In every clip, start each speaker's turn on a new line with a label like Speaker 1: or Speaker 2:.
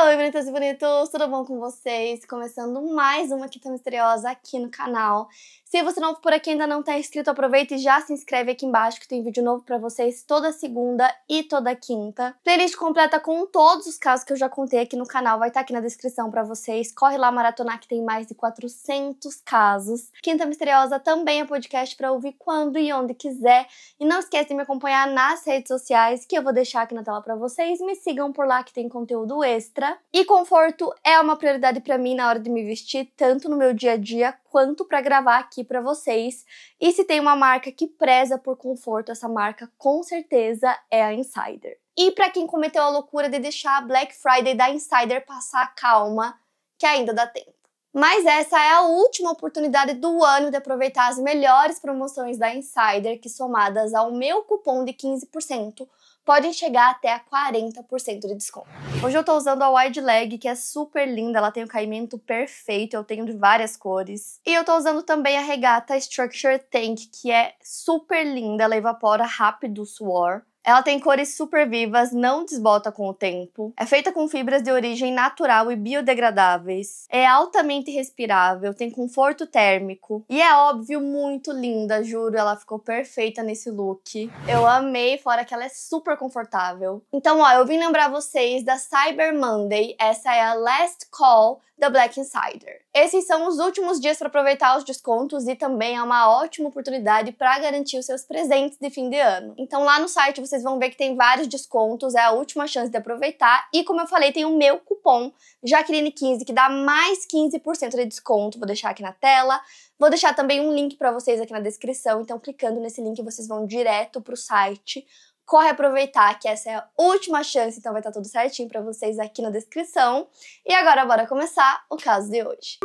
Speaker 1: Oi, bonitas e bonitos, tudo bom com vocês? Começando mais uma Quinta Misteriosa aqui no canal. Se você novo por aqui e ainda não está inscrito, aproveita e já se inscreve aqui embaixo que tem vídeo novo pra vocês toda segunda e toda quinta. Playlist completa com todos os casos que eu já contei aqui no canal vai estar aqui na descrição pra vocês. Corre lá maratonar que tem mais de 400 casos. Quinta Misteriosa também é podcast pra ouvir quando e onde quiser. E não esquece de me acompanhar nas redes sociais que eu vou deixar aqui na tela pra vocês. Me sigam por lá que tem conteúdo extra. E conforto é uma prioridade pra mim na hora de me vestir, tanto no meu dia a dia quanto pra gravar aqui pra vocês. E se tem uma marca que preza por conforto, essa marca com certeza é a Insider. E pra quem cometeu a loucura de deixar a Black Friday da Insider passar, calma, que ainda dá tempo. Mas essa é a última oportunidade do ano de aproveitar as melhores promoções da Insider, que somadas ao meu cupom de 15%, podem chegar até a 40% de desconto. Hoje eu tô usando a wide leg, que é super linda, ela tem o caimento perfeito, eu tenho de várias cores. E eu tô usando também a regata Structure Tank, que é super linda, ela evapora rápido o suor. Ela tem cores super vivas, não desbota com o tempo. É feita com fibras de origem natural e biodegradáveis. É altamente respirável, tem conforto térmico. E é óbvio, muito linda, juro, ela ficou perfeita nesse look. Eu amei, fora que ela é super confortável. Então, ó, eu vim lembrar vocês da Cyber Monday. Essa é a last call da Black Insider. Esses são os últimos dias para aproveitar os descontos e também é uma ótima oportunidade para garantir os seus presentes de fim de ano. Então lá no site vocês vão ver que tem vários descontos, é a última chance de aproveitar. E como eu falei, tem o meu cupom Jaqueline15 que dá mais 15% de desconto. Vou deixar aqui na tela. Vou deixar também um link para vocês aqui na descrição, então clicando nesse link vocês vão direto para o site. Corre aproveitar que essa é a última chance, então vai estar tudo certinho pra vocês aqui na descrição. E agora bora começar o caso de hoje.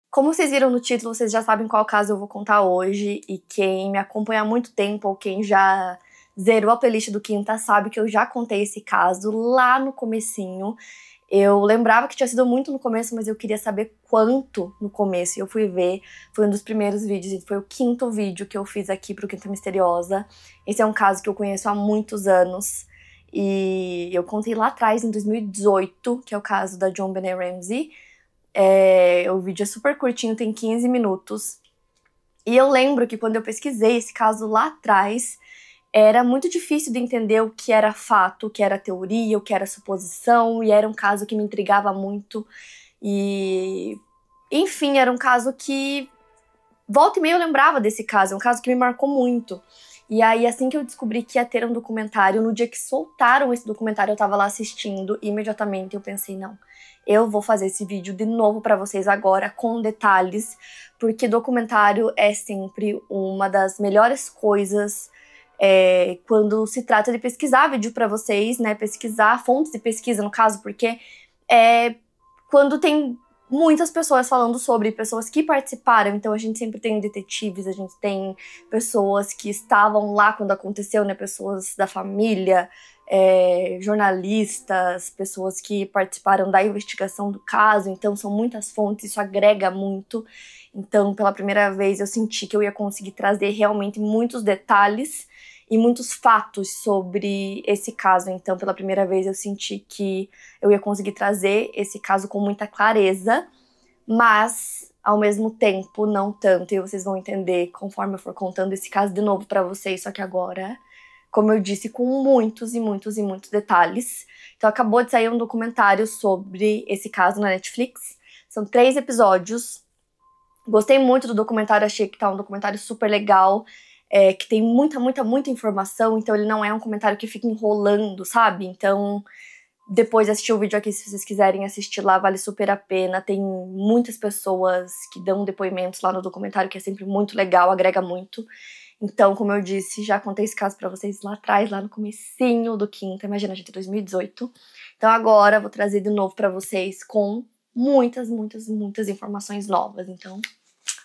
Speaker 1: Como vocês viram no título, vocês já sabem qual caso eu vou contar hoje. E quem me acompanha há muito tempo ou quem já zerou a playlist do Quinta sabe que eu já contei esse caso lá no comecinho. Eu lembrava que tinha sido muito no começo, mas eu queria saber quanto no começo. E eu fui ver, foi um dos primeiros vídeos, e foi o 5º vídeo que eu fiz aqui pro Quinta Misteriosa. Esse é um caso que eu conheço há muitos anos. E eu contei lá atrás, em 2018, que é o caso da JonBenét Ramsey. O vídeo é super curtinho, tem 15 minutos. E eu lembro que quando eu pesquisei esse caso lá atrás, era muito difícil de entender o que era fato, o que era teoria, o que era suposição, e era um caso que me intrigava muito. E, enfim, era um caso que volta e meia eu lembrava desse caso, é um caso que me marcou muito. E aí, assim que eu descobri que ia ter um documentário, no dia que soltaram esse documentário, eu tava lá assistindo, e imediatamente eu pensei, não, eu vou fazer esse vídeo de novo pra vocês agora, com detalhes, porque documentário é sempre uma das melhores coisas quando se trata de pesquisar vídeo pra vocês, né, pesquisar fontes de pesquisa, no caso, porque quando tem muitas pessoas falando sobre, pessoas que participaram, então a gente sempre tem detetives, a gente tem pessoas que estavam lá quando aconteceu, né, pessoas da família, jornalistas, pessoas que participaram da investigação do caso, então são muitas fontes, isso agrega muito. Então, pela primeira vez eu senti que eu ia conseguir trazer realmente muitos detalhes e muitos fatos sobre esse caso. Então, pela primeira vez eu senti que eu ia conseguir trazer esse caso com muita clareza, mas, ao mesmo tempo, não tanto. E vocês vão entender conforme eu for contando esse caso de novo pra vocês, só que agora, como eu disse, com muitos e muitos e muitos detalhes. Então, acabou de sair um documentário sobre esse caso na Netflix. São 3 episódios. Gostei muito do documentário, achei que tá um documentário super legal. Que tem muita informação, então ele não é um comentário que fica enrolando, sabe? Então, depois de assistir o vídeo aqui, se vocês quiserem assistir lá, vale super a pena. Tem muitas pessoas que dão depoimentos lá no documentário, que é sempre muito legal, agrega muito. Então, como eu disse, já contei esse caso pra vocês lá atrás, lá no comecinho do Quinta, imagina, gente, 2018. Então agora vou trazer de novo pra vocês com muitas informações novas. Então,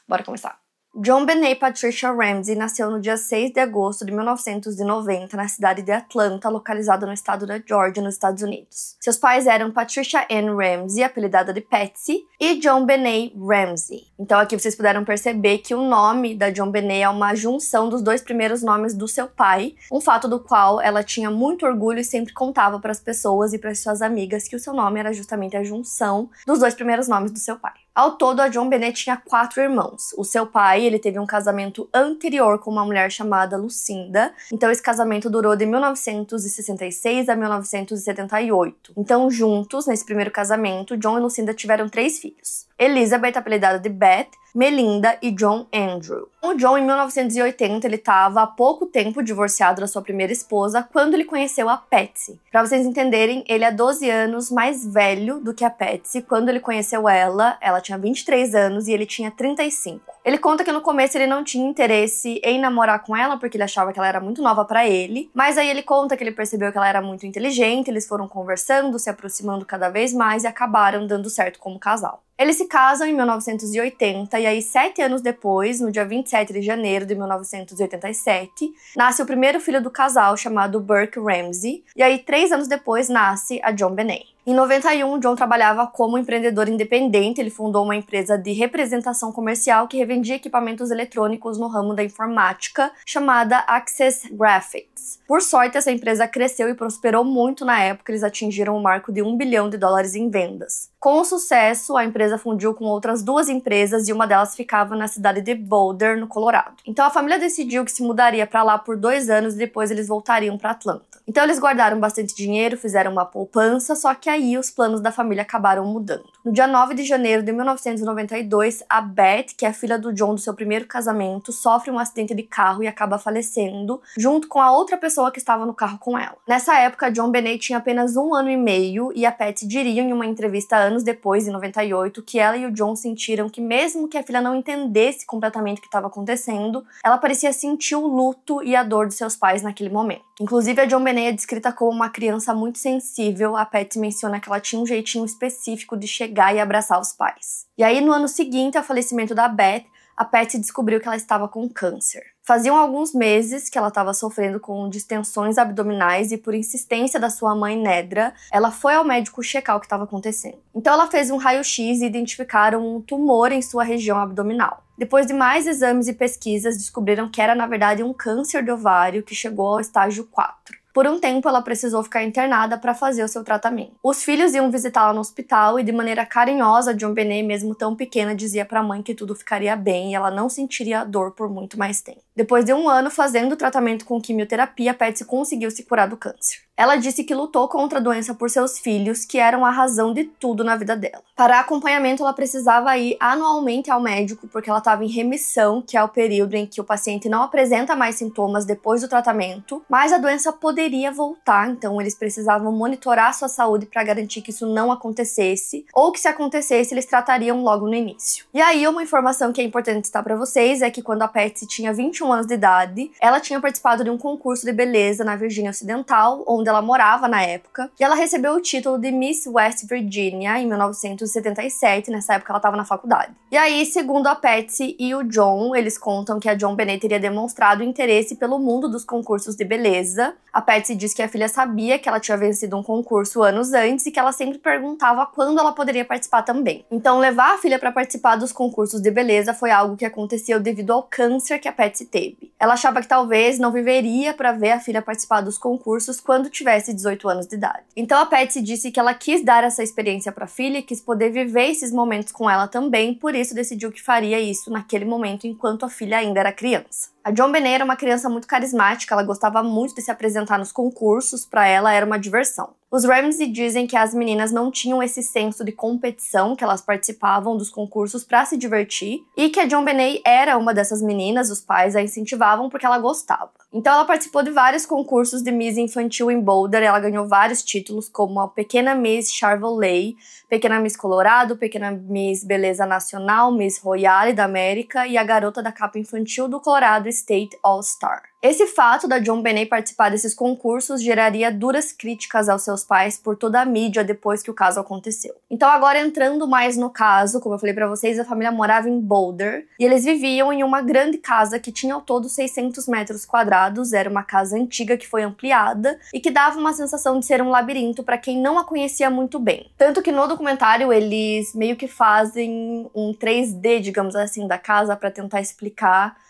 Speaker 1: bora começar. JonBenét Patricia Ramsey nasceu no dia 6 de agosto de 1990 na cidade de Atlanta, localizada no estado da Geórgia, nos Estados Unidos. Seus pais eram Patricia Ann Ramsey, apelidada de Patsy, e JonBenét Ramsey. Então aqui vocês puderam perceber que o nome da JonBenét é uma junção dos dois primeiros nomes do seu pai, um fato do qual ela tinha muito orgulho e sempre contava para as pessoas e para suas amigas que o seu nome era justamente a junção dos dois primeiros nomes do seu pai. Ao todo, a JonBenét tinha 4 irmãos. O seu pai, ele teve um casamento anterior com uma mulher chamada Lucinda. Então, esse casamento durou de 1966 a 1978. Então, juntos, nesse primeiro casamento, John e Lucinda tiveram 3 filhos. Elizabeth, apelidada de Beth, Melinda e John Andrew. O John, em 1980, ele estava há pouco tempo divorciado da sua primeira esposa quando ele conheceu a Patsy. Para vocês entenderem, ele é 12 anos mais velho do que a Patsy. Quando ele conheceu ela tinha 23 anos e ele tinha 35. Ele conta que no começo ele não tinha interesse em namorar com ela porque ele achava que ela era muito nova para ele, mas aí ele conta que ele percebeu que ela era muito inteligente, eles foram conversando, se aproximando cada vez mais e acabaram dando certo como casal. Eles se casam em 1980 e aí 7 anos depois, no dia 27 de janeiro de 1987, nasce o primeiro filho do casal chamado Burke Ramsey e aí 3 anos depois nasce a JonBenét. Em 91, John trabalhava como empreendedor independente. Ele fundou uma empresa de representação comercial que revendia equipamentos eletrônicos no ramo da informática, chamada Access Graphics. Por sorte, essa empresa cresceu e prosperou muito na época. Eles atingiram o marco de $1 bilhão em vendas. Com o sucesso, a empresa fundiu com outras 2 empresas e uma delas ficava na cidade de Boulder, no Colorado. Então a família decidiu que se mudaria para lá por 2 anos e depois eles voltariam para Atlanta. Então eles guardaram bastante dinheiro, fizeram uma poupança, só que aí os planos da família acabaram mudando. No dia 9 de janeiro de 1992, a Beth, que é a filha do John do seu primeiro casamento, sofre um acidente de carro e acaba falecendo, junto com a outra pessoa que estava no carro com ela. Nessa época, JonBenét tinha apenas 1 ano e meio e a Patsy diria em uma entrevista anos depois, em 98, que ela e o John sentiram que mesmo que a filha não entendesse completamente o que estava acontecendo, ela parecia sentir o luto e a dor de seus pais naquele momento. Inclusive, a JonBenét é descrita como uma criança muito sensível. A Patsy menciona que ela tinha um jeitinho específico de chegar e abraçar os pais. E aí, no ano seguinte ao falecimento da Beth, a Patsy descobriu que ela estava com câncer. Faziam alguns meses que ela estava sofrendo com distensões abdominais e, por insistência da sua mãe, Nedra, ela foi ao médico checar o que estava acontecendo. Então ela fez um raio-x e identificaram um tumor em sua região abdominal. Depois de mais exames e pesquisas, descobriram que era, na verdade, um câncer de ovário que chegou ao estágio 4. Por um tempo, ela precisou ficar internada para fazer o seu tratamento. Os filhos iam visitá-la no hospital e, de maneira carinhosa, JonBenét, mesmo tão pequena, dizia para a mãe que tudo ficaria bem e ela não sentiria dor por muito mais tempo. Depois de 1 ano fazendo o tratamento com quimioterapia, a Patsy conseguiu se curar do câncer. Ela disse que lutou contra a doença por seus filhos, que eram a razão de tudo na vida dela. Para acompanhamento, ela precisava ir anualmente ao médico, porque ela estava em remissão, que é o período em que o paciente não apresenta mais sintomas depois do tratamento, mas a doença poderia voltar, então eles precisavam monitorar sua saúde para garantir que isso não acontecesse, ou que se acontecesse, eles tratariam logo no início. E aí, uma informação que é importante citar para vocês é que quando a Patsy tinha 21 anos de idade, ela tinha participado de um concurso de beleza na Virgínia Ocidental, onde ela morava na época, e ela recebeu o título de Miss West Virginia em 1977, nessa época ela estava na faculdade. E aí, segundo a Patsy e o John, eles contam que a JonBenét teria demonstrado interesse pelo mundo dos concursos de beleza. A Patsy diz que a filha sabia que ela tinha vencido um concurso anos antes e que ela sempre perguntava quando ela poderia participar também. Então, levar a filha para participar dos concursos de beleza foi algo que aconteceu devido ao câncer que a Patsy teve. Ela achava que talvez não viveria para ver a filha participar dos concursos quando tivesse 18 anos de idade. Então a Patsy disse que ela quis dar essa experiência para a filha e quis poder viver esses momentos com ela também, por isso decidiu que faria isso naquele momento enquanto a filha ainda era criança. A JonBenét era uma criança muito carismática, ela gostava muito de se apresentar nos concursos, para ela era uma diversão. Os Ramsey dizem que as meninas não tinham esse senso de competição, que elas participavam dos concursos para se divertir, e que a JonBenét era uma dessas meninas, os pais a incentivavam porque ela gostava. Então ela participou de vários concursos de Miss Infantil em Boulder, ela ganhou vários títulos como a Pequena Miss Charvolais, Pequena Miss Colorado, Pequena Miss Beleza Nacional, Miss Royale da América e a Garota da Capa Infantil do Colorado State All-Star. Esse fato da JonBenét participar desses concursos geraria duras críticas aos seus pais por toda a mídia depois que o caso aconteceu. Então agora entrando mais no caso, como eu falei pra vocês, a família morava em Boulder e eles viviam em uma grande casa que tinha ao todo 600 metros quadrados, era uma casa antiga que foi ampliada e que dava uma sensação de ser um labirinto para quem não a conhecia muito bem. Tanto que no documentário eles meio que fazem um 3D, digamos assim, da casa para tentar explicar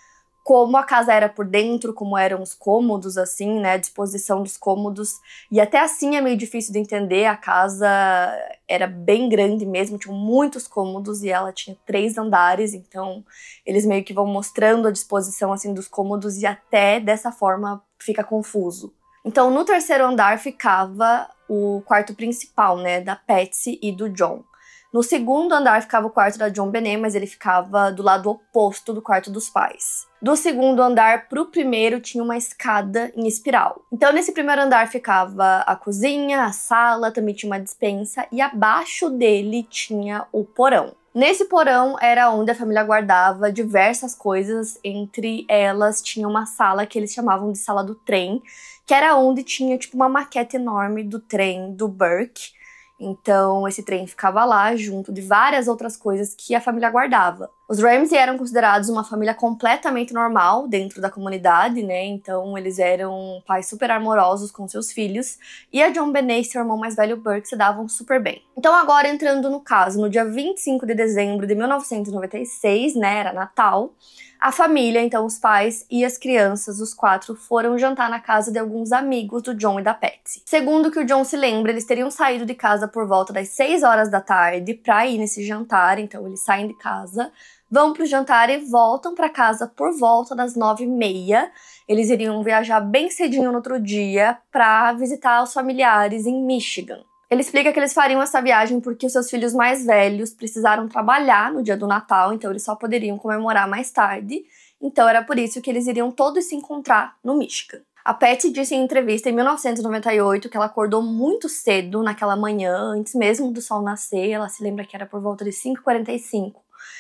Speaker 1: como a casa era por dentro, como eram os cômodos, assim, né, a disposição dos cômodos. E até assim é meio difícil de entender, a casa era bem grande mesmo, tinha muitos cômodos e ela tinha 3 andares, então eles meio que vão mostrando a disposição, assim, dos cômodos e até dessa forma fica confuso. Então no 3º andar ficava o quarto principal, né, da Patsy e do John. No 2º andar ficava o quarto da JonBenét, mas ele ficava do lado oposto do quarto dos pais. Do 2º andar pro 1º tinha uma escada em espiral. Então nesse 1º andar ficava a cozinha, a sala, também tinha uma despensa e abaixo dele tinha o porão. Nesse porão era onde a família guardava diversas coisas, entre elas tinha uma sala que eles chamavam de sala do trem, que era onde tinha tipo uma maquete enorme do trem do Burke. Então, esse trem ficava lá, junto de várias outras coisas que a família guardava. Os Ramsey eram considerados uma família completamente normal dentro da comunidade, né? Então, eles eram pais super amorosos com seus filhos. E a JonBenét e seu irmão mais velho, Burke, se davam super bem. Então, agora entrando no caso, no dia 25 de dezembro de 1996, né? Era Natal. A família, então os pais e as crianças, os 4, foram jantar na casa de alguns amigos do John e da Patsy. Segundo o que o John se lembra, eles teriam saído de casa por volta das 6 horas da tarde pra ir nesse jantar, então eles saem de casa, vão pro jantar e voltam pra casa por volta das 9h30. Eles iriam viajar bem cedinho no outro dia pra visitar os familiares em Michigan. Ele explica que eles fariam essa viagem porque os seus filhos mais velhos precisaram trabalhar no dia do Natal, então eles só poderiam comemorar mais tarde. Então era por isso que eles iriam todos se encontrar no Michigan. A Patsy disse em entrevista em 1998 que ela acordou muito cedo naquela manhã, antes mesmo do sol nascer. Ela se lembra que era por volta de 5h45.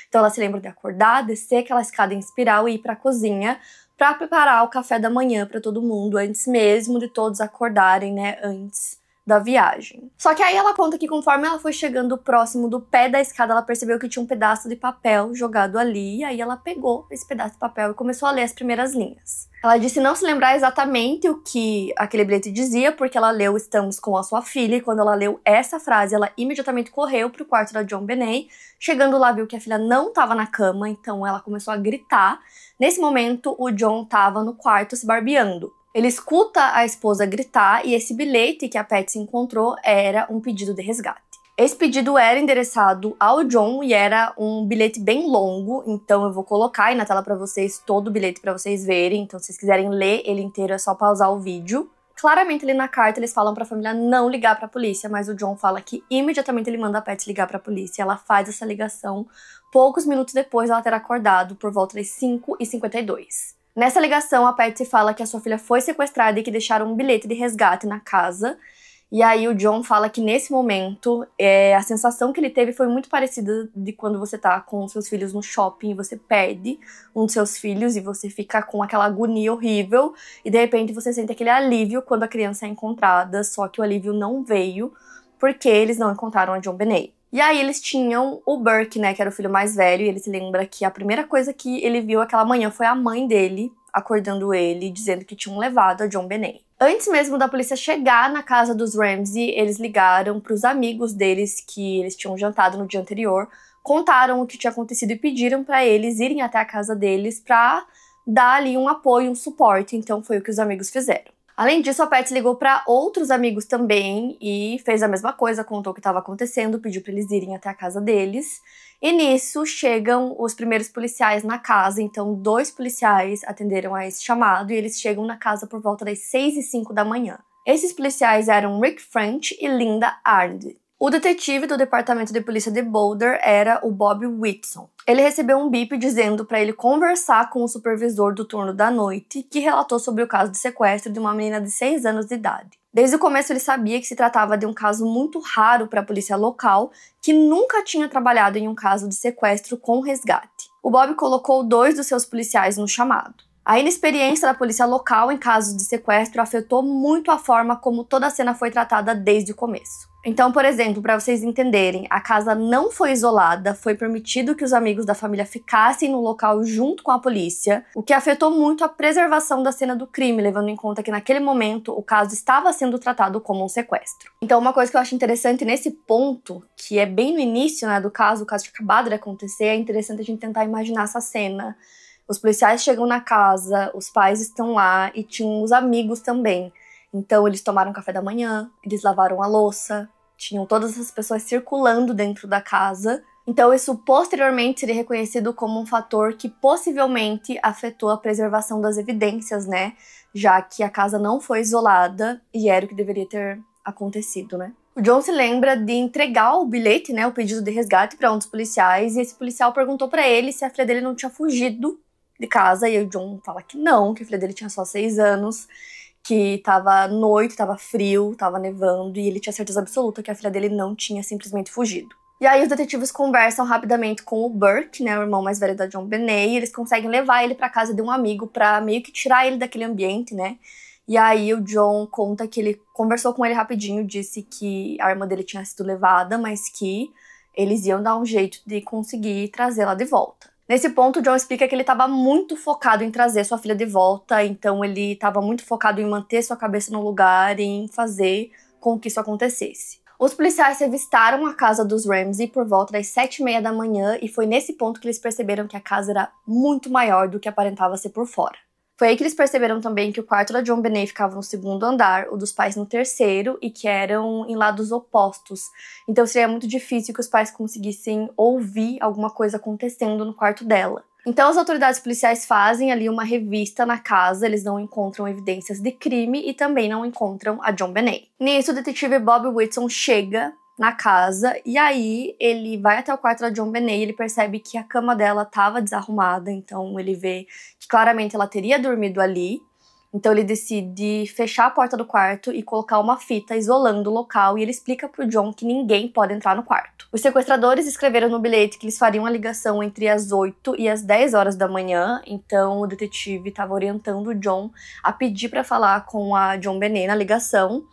Speaker 1: Então ela se lembra de acordar, descer aquela escada em espiral e ir para a cozinha para preparar o café da manhã para todo mundo, antes mesmo de todos acordarem, né, antes da viagem. Só que aí ela conta que conforme ela foi chegando próximo do pé da escada, ela percebeu que tinha um pedaço de papel jogado ali, e aí ela pegou esse pedaço de papel e começou a ler as primeiras linhas. Ela disse não se lembrar exatamente o que aquele bilhete dizia, porque ela leu "Estamos com a sua filha", e quando ela leu essa frase, ela imediatamente correu pro quarto da JonBenét. Chegando lá, viu que a filha não estava na cama, então ela começou a gritar. Nesse momento, o John estava no quarto se barbeando. Ele escuta a esposa gritar e esse bilhete que a Patsy encontrou era um pedido de resgate. Esse pedido era endereçado ao John e era um bilhete bem longo, então eu vou colocar aí na tela para vocês todo o bilhete para vocês verem. Então se vocês quiserem ler ele inteiro é só pausar o vídeo. Claramente ali na carta eles falam para a família não ligar para a polícia, mas o John fala que imediatamente ele manda a Patsy ligar para a polícia. Ela faz essa ligação poucos minutos depois dela ter acordado, por volta das 5h52. Nessa ligação, a Patsy fala que a sua filha foi sequestrada e que deixaram um bilhete de resgate na casa. E aí o John fala que nesse momento, a sensação que ele teve foi muito parecida de quando você tá com seus filhos no shopping e você perde um dos seus filhos e você fica com aquela agonia horrível. E de repente você sente aquele alívio quando a criança é encontrada, só que o alívio não veio porque eles não encontraram a JonBenét. E aí eles tinham o Burke, né, que era o filho mais velho, e ele se lembra que a primeira coisa que ele viu aquela manhã foi a mãe dele acordando ele, dizendo que tinham levado a JonBenét. Antes mesmo da polícia chegar na casa dos Ramsey, eles ligaram para os amigos deles que eles tinham jantado no dia anterior, contaram o que tinha acontecido e pediram para eles irem até a casa deles para dar ali um apoio, um suporte. Então foi o que os amigos fizeram. Além disso, a Patsy ligou para outros amigos também e fez a mesma coisa, contou o que estava acontecendo, pediu para eles irem até a casa deles. E nisso chegam os primeiros policiais na casa, então 2 policiais atenderam a esse chamado e eles chegam na casa por volta das 6h05 da manhã. Esses policiais eram Rick French e Linda Arndt. O detetive do departamento de polícia de Boulder era o Bob Whitson. Ele recebeu um bip dizendo para ele conversar com o supervisor do turno da noite, que relatou sobre o caso de sequestro de uma menina de 6 anos de idade. Desde o começo ele sabia que se tratava de um caso muito raro para a polícia local, que nunca tinha trabalhado em um caso de sequestro com resgate. O Bob colocou 2 dos seus policiais no chamado. A inexperiência da polícia local em casos de sequestro afetou muito a forma como toda a cena foi tratada desde o começo. Então, por exemplo, para vocês entenderem, a casa não foi isolada, foi permitido que os amigos da família ficassem no local junto com a polícia, o que afetou muito a preservação da cena do crime, levando em conta que naquele momento o caso estava sendo tratado como um sequestro. Então, uma coisa que eu acho interessante nesse ponto, que é bem no início, né, do caso, o caso tinha acabado de acontecer, é interessante a gente tentar imaginar essa cena. Os policiais chegam na casa, os pais estão lá e tinham os amigos também. Então, eles tomaram café da manhã, eles lavaram a louça, tinham todas essas pessoas circulando dentro da casa. Então, isso posteriormente seria reconhecido como um fator que possivelmente afetou a preservação das evidências, né? Já que a casa não foi isolada e era o que deveria ter acontecido, né? O John se lembra de entregar o bilhete, né, o pedido de resgate para um dos policiais, e esse policial perguntou para ele se a filha dele não tinha fugido de casa, e o John fala que não, que a filha dele tinha só 6 anos, que tava noite, tava frio, tava nevando, e ele tinha certeza absoluta que a filha dele não tinha simplesmente fugido. E aí os detetives conversam rapidamente com o Burke, né, o irmão mais velho da JonBenét, e eles conseguem levar ele pra casa de um amigo pra meio que tirar ele daquele ambiente, né. E aí o John conta que ele conversou com ele rapidinho, disse que a irmã dele tinha sido levada, mas que eles iam dar um jeito de conseguir trazê-la de volta. Nesse ponto, o John explica que ele estava muito focado em trazer sua filha de volta, então ele estava muito focado em manter sua cabeça no lugar e em fazer com que isso acontecesse. Os policiais revistaram a casa dos Ramsey por volta das 7h30 da manhã e foi nesse ponto que eles perceberam que a casa era muito maior do que aparentava ser por fora. Foi aí que eles perceberam também que o quarto da JonBenét ficava no 2º andar, o dos pais no 3º, e que eram em lados opostos. Então seria muito difícil que os pais conseguissem ouvir alguma coisa acontecendo no quarto dela. Então as autoridades policiais fazem ali uma revista na casa, eles não encontram evidências de crime e também não encontram a JonBenét. Nisso, o detetive Bob Whitson chega na casa, e aí ele vai até o quarto da JonBenét e ele percebe que a cama dela estava desarrumada, então ele vê que claramente ela teria dormido ali. Então ele decide fechar a porta do quarto e colocar uma fita isolando o local, e ele explica pro John que ninguém pode entrar no quarto. Os sequestradores escreveram no bilhete que eles fariam a ligação entre as 8 e as 10 horas da manhã, então o detetive estava orientando o John a pedir para falar com a JonBenét na ligação.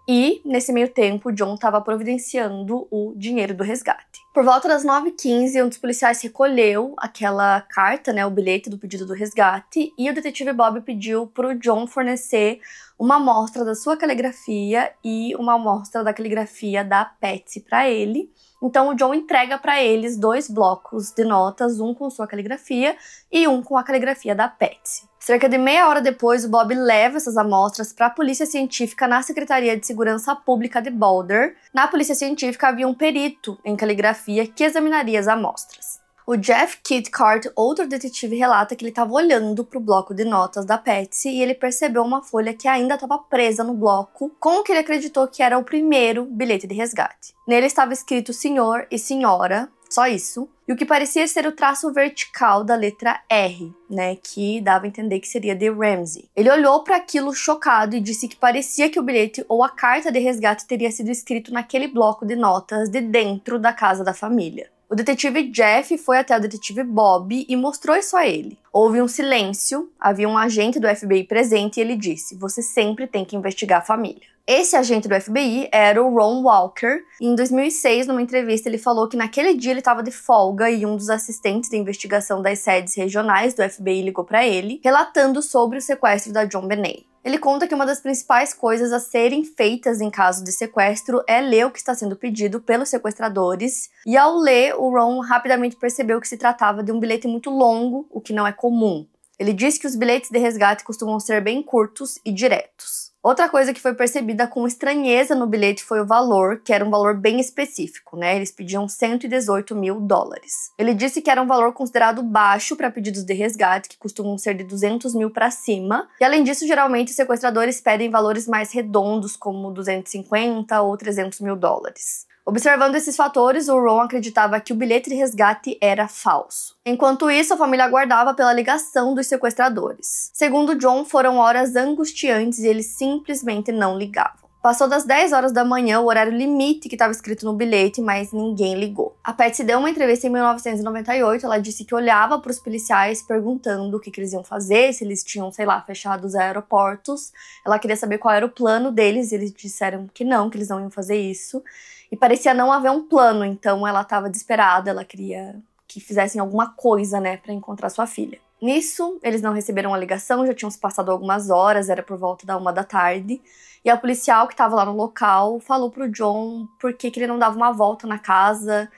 Speaker 1: E, nesse meio tempo, o John estava providenciando o dinheiro do resgate. Por volta das 9h15, um dos policiais recolheu aquela carta, né, o bilhete do pedido do resgate, e o detetive Bob pediu para o John fornecer uma amostra da sua caligrafia e uma amostra da caligrafia da Patsy para ele. Então o John entrega para eles 2 blocos de notas, um com sua caligrafia e um com a caligrafia da Patsy. Cerca de meia hora depois, o Bob leva essas amostras para a polícia científica na Secretaria de Segurança Pública de Boulder. Na polícia científica havia um perito em caligrafia que examinaria as amostras. O Jeff Cathcart, outro detetive, relata que ele estava olhando para o bloco de notas da Patsy e ele percebeu uma folha que ainda estava presa no bloco, com o que ele acreditou que era o primeiro bilhete de resgate. Nele estava escrito senhor e senhora, só isso, e o que parecia ser o traço vertical da letra R, né, que dava a entender que seria de Ramsey. Ele olhou para aquilo chocado e disse que parecia que o bilhete ou a carta de resgate teria sido escrito naquele bloco de notas de dentro da casa da família. O detetive Jeff foi até o detetive Bob e mostrou isso a ele. Houve um silêncio, havia um agente do FBI presente e ele disse: "Você sempre tem que investigar a família." Esse agente do FBI era o Ron Walker, e em 2006, numa entrevista, ele falou que naquele dia ele estava de folga e um dos assistentes de investigação das sedes regionais do FBI ligou para ele, relatando sobre o sequestro da JonBenét. Ele conta que uma das principais coisas a serem feitas em caso de sequestro é ler o que está sendo pedido pelos sequestradores, e ao ler, o Ron rapidamente percebeu que se tratava de um bilhete muito longo, o que não é comum. Ele disse que os bilhetes de resgate costumam ser bem curtos e diretos. Outra coisa que foi percebida com estranheza no bilhete foi o valor, que era um valor bem específico, né? Eles pediam 118 mil dólares. Ele disse que era um valor considerado baixo para pedidos de resgate, que costumam ser de 200 mil para cima. E além disso, geralmente os sequestradores pedem valores mais redondos, como 250 ou 300 mil dólares. Observando esses fatores, o Ron acreditava que o bilhete de resgate era falso. Enquanto isso, a família aguardava pela ligação dos sequestradores. Segundo John, foram horas angustiantes e eles simplesmente não ligavam. Passou das 10 horas da manhã, o horário limite que estava escrito no bilhete, mas ninguém ligou. A Patsy deu uma entrevista em 1998, ela disse que olhava para os policiais perguntando o que eles iam fazer, se eles tinham, sei lá, fechado os aeroportos. Ela queria saber qual era o plano deles, e eles disseram que não, que eles não iam fazer isso. E parecia não haver um plano, então ela estava desesperada, ela queria que fizessem alguma coisa, né, para encontrar sua filha. Nisso, eles não receberam a ligação, já tinham se passado algumas horas, era por volta da 1 da tarde. E a policial que estava lá no local falou pro John por que ele não dava uma volta na casa,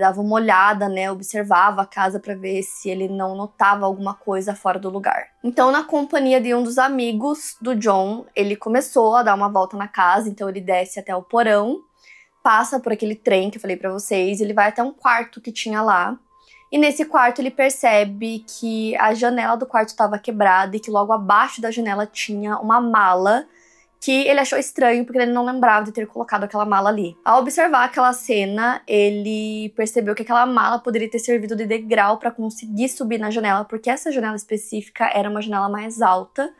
Speaker 1: dava uma olhada, né, observava a casa para ver se ele não notava alguma coisa fora do lugar. Então, na companhia de um dos amigos do John, ele começou a dar uma volta na casa, então ele desce até o porão, passa por aquele trem que eu falei pra vocês, ele vai até um quarto que tinha lá. E nesse quarto ele percebe que a janela do quarto estava quebrada e que logo abaixo da janela tinha uma mala que ele achou estranho porque ele não lembrava de ter colocado aquela mala ali. Ao observar aquela cena, ele percebeu que aquela mala poderia ter servido de degrau para conseguir subir na janela, porque essa janela específica era uma janela mais alta.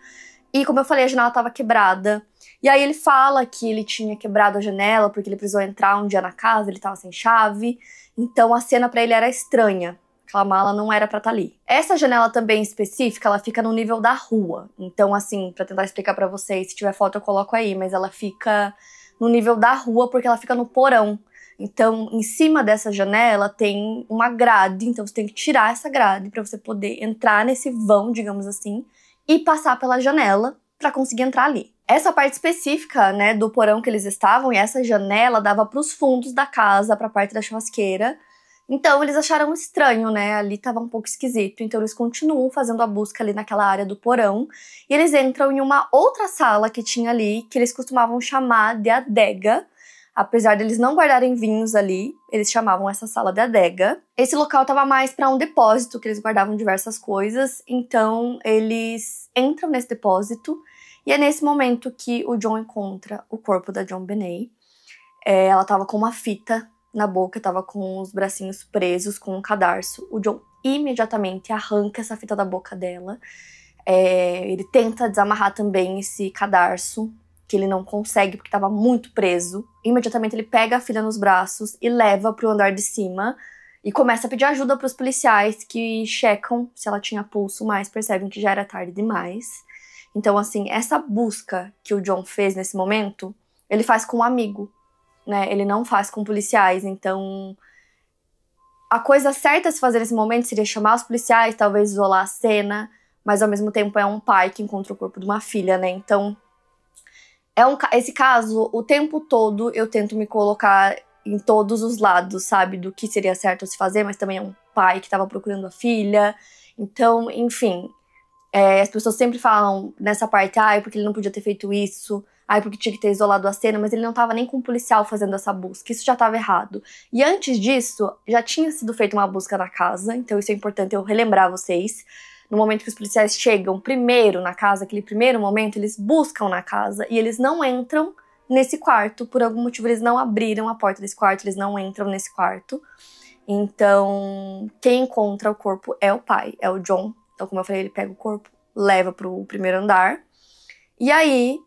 Speaker 1: E como eu falei, a janela estava quebrada. E aí ele fala que ele tinha quebrado a janela porque ele precisou entrar um dia na casa, ele estava sem chave. Então a cena para ele era estranha. Aquela mala não era pra estar ali. Essa janela também específica, ela fica no nível da rua. Então, assim, pra tentar explicar pra vocês, se tiver foto eu coloco aí, mas ela fica no nível da rua porque ela fica no porão. Então, em cima dessa janela tem uma grade, então você tem que tirar essa grade pra você poder entrar nesse vão, digamos assim, e passar pela janela pra conseguir entrar ali. Essa parte específica, né, do porão que eles estavam, e essa janela dava pros fundos da casa, pra parte da churrasqueira. Então, eles acharam estranho, né? Ali tava um pouco esquisito. Então, eles continuam fazendo a busca ali naquela área do porão. E eles entram em uma outra sala que tinha ali, que eles costumavam chamar de adega. Apesar deles não guardarem vinhos ali, eles chamavam essa sala de adega. Esse local tava mais para um depósito, que eles guardavam diversas coisas. Então, eles entram nesse depósito. E é nesse momento que o John encontra o corpo da JonBenét. Ela tava com uma fita na boca, tava com os bracinhos presos, com um cadarço. O John imediatamente arranca essa fita da boca dela. Ele tenta desamarrar também esse cadarço, que ele não consegue porque tava muito preso. Imediatamente ele pega a filha nos braços e leva pro andar de cima e começa a pedir ajuda pros policiais, que checam se ela tinha pulso, mas percebem que já era tarde demais. Então, assim, essa busca que o John fez nesse momento, ele faz com um amigo, né? Ele não faz com policiais, então a coisa certa a se fazer nesse momento seria chamar os policiais, talvez isolar a cena, mas ao mesmo tempo é um pai que encontra o corpo de uma filha, né? Então, esse caso, o tempo todo eu tento me colocar em todos os lados, sabe? Do que seria certo a se fazer, mas também é um pai que estava procurando a filha. Então, enfim, as pessoas sempre falam nessa parte, porque ele não podia ter feito isso, porque tinha que ter isolado a cena, mas ele não tava nem com um policial fazendo essa busca, isso já tava errado. E antes disso, já tinha sido feita uma busca na casa, então isso é importante eu relembrar vocês. No momento que os policiais chegam primeiro na casa, aquele primeiro momento, eles buscam na casa e eles não entram nesse quarto, por algum motivo eles não abriram a porta desse quarto, eles não entram nesse quarto. Então, quem encontra o corpo é o pai, é o John. Então, como eu falei, ele pega o corpo, leva pro primeiro andar, e aí